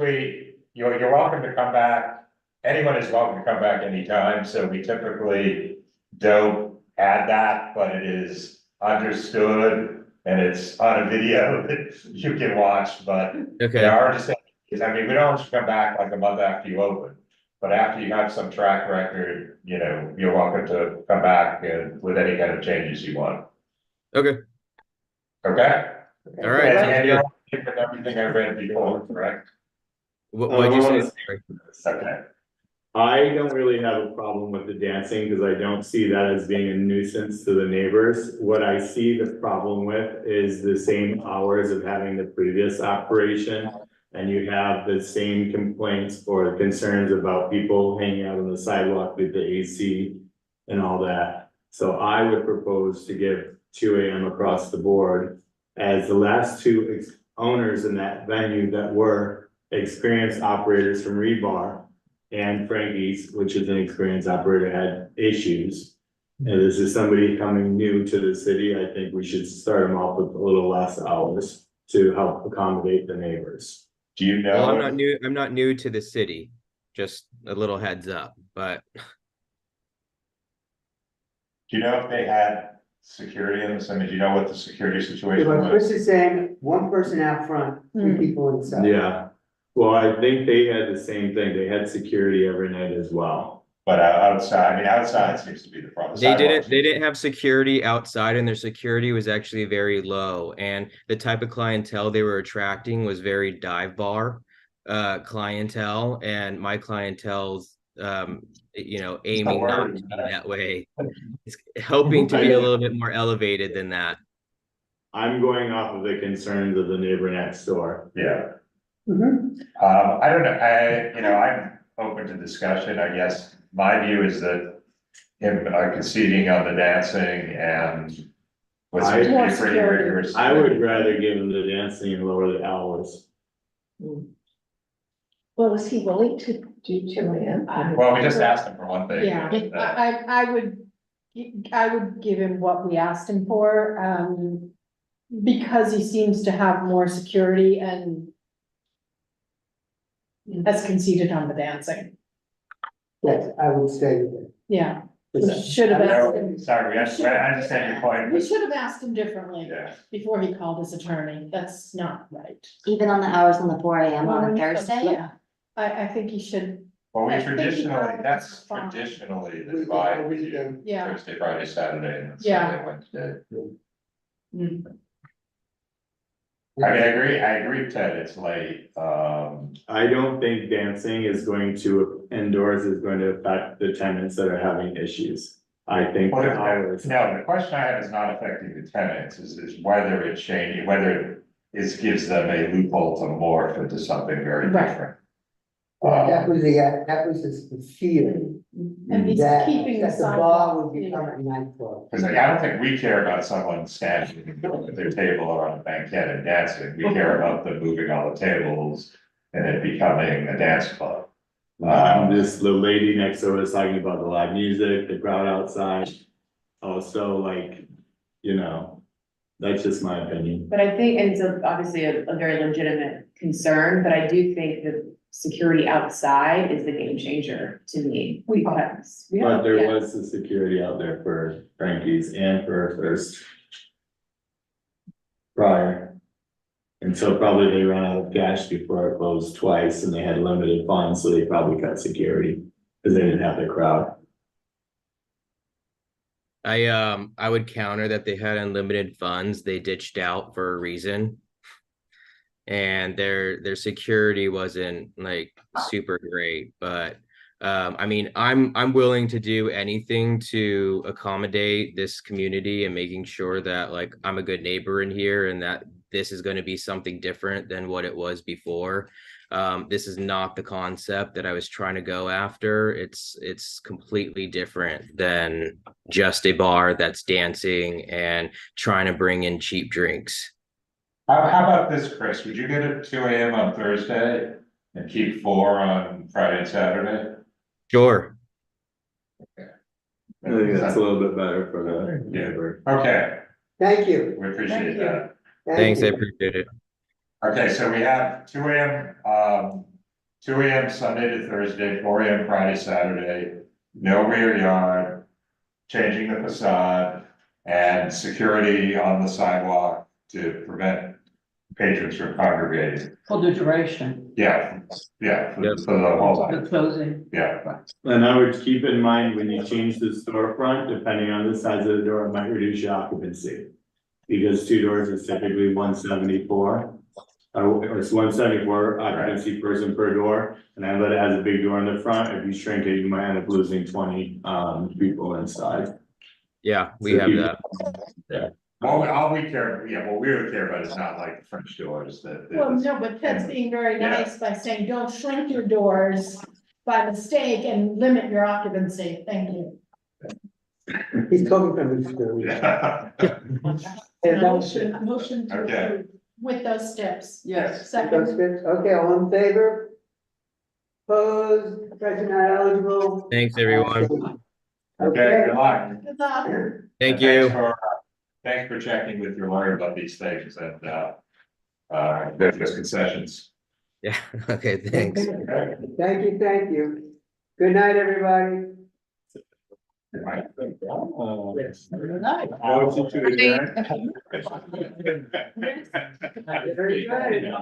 you're welcome to come back. Anyone is welcome to come back anytime, so we typically don't add that, but it is understood and it's on a video that you can watch, but Okay. our understanding is, I mean, we don't want you to come back like a month after you open, but after you have some track record, you're welcome to come back and with any kind of changes you want. Okay. Okay? All right. And you're okay with everything I read before, correct? What'd you say? Okay. I don't really have a problem with the dancing because I don't see that as being a nuisance to the neighbors. What I see the problem with is the same hours of having the previous operation. And you have the same complaints or concerns about people hanging out on the sidewalk with the AC and all that. So I would propose to give 2 AM across the board, as the last 2 owners in that venue that were experienced operators from Rebar and Frankie's, which is an experienced operator, had issues. And this is somebody coming new to the city. I think we should start them off with a little less hours to help accommodate the neighbors. Do you know? Well, I'm not new to the city. Just a little heads up, but. Do you know if they had security in this? I mean, do you know what the security situation What was? Chris is saying, 1 person out front, 3 people inside. Yeah, well, I think they had the same thing. They had security every night as well. But outside seems to be the problem. They didn't have security outside, and their security was actually very low. And the type of clientele they were attracting was very dive bar clientele, and my clientele's aiming not to be that way. It's hoping to be a little bit more elevated than that. I'm going off of the concerns of the neighbor next door. Yeah. Mm-hmm. I don't know, I'm open to discussion, I guess. My view is that him conceding on the dancing and what's pretty rigorous. I would rather give him the dancing and lower the hours. Well, is he willing to do 2 AM? Well, we just asked him for one thing. Yeah, I would give him what we asked him for, because he seems to have more security and has conceded on the dancing. Yes, I would say that. Yeah, we should have asked him. Sorry, I understand your point. We should have asked him differently Yeah. before he called his attorney. That's not right. Even on the hours on the 4 AM on a Thursday? Yeah, I think he should. Well, I think that's fine. traditionally the divide we do, Yeah. Thursday, Friday, Saturday, and Yeah. Sunday, Wednesday. Mm. I mean, I agree, Ted, it's late, I don't think dancing is going to, indoors is going to affect the tenants that are having issues. I think the hours. No, the question I have is not affecting the tenants, is whether it's changing, whether it gives them a loophole to morph into something very different. That was the feeling. And he's that keeping the the bar sidewalk. would become a nightclub. Because I don't think we care about someone standing at their table or on a banquette and dancing, we care about them moving all the tables and it becoming a dance club. The lady next door was talking about the live music, the crowd outside. Also, That's just my opinion. But I think, and it's obviously a very legitimate concern, but I do think that security outside is the game changer to me. Because, But there yeah. was the security out there for Frankie's and for First. Prior. And so probably they ran out of cash before it closed twice and they had limited funds, so they probably cut security. Cause they didn't have the crowd. I would counter that they had unlimited funds. They ditched out for a reason. And their security wasn't like super great, but I mean, I'm willing to do anything to accommodate this community and making sure that like I'm a good neighbor in here and that this is going to be something different than what it was before. This is not the concept that I was trying to go after. It's completely different than just a bar that's dancing and trying to bring in cheap drinks. How about this, Chris? Would you get it 2 AM on Thursday and keep 4 on Friday and Saturday? Sure. I think that's a little bit better for the neighbor. Okay, Thank you. we appreciate that. Thanks, I you. appreciate it. Okay, so we have 2 AM, 2 AM Sunday to Thursday, 4 AM Friday, Saturday, no rear yard, changing the facade, and security on the sidewalk to prevent patrons from congregating. For the duration, Yeah, yeah, for Yep. for the whole the night, closing. yeah. And I would keep in mind when you change the storefront, depending on the size of the door, it might reduce your occupancy. Because 2 doors is typically 174. Or it's 174 occupancy person per door, and I let it has a big door in the front. If you shrink it, you might end up losing 20 people inside. Yeah, we So have keep- that. Yeah. Well, all we care, yeah, what we really care about is not like the French doors that. Well, no, but Ted's being very nice by saying, don't shrink your doors by mistake and limit your occupancy. Thank you. He's talking from experience. Yeah. Motion to Okay. approve with those steps. Yes. Those Second. good? Okay, all in favor? Opposed, present not eligible? Thanks, everyone. Okay, good luck. Good luck. Thank And you. Thanks for checking with your lawyer about these things and, there's concessions. Yeah, okay, thanks. Thank you. Good night, everybody. Motion to adjourn. Very good.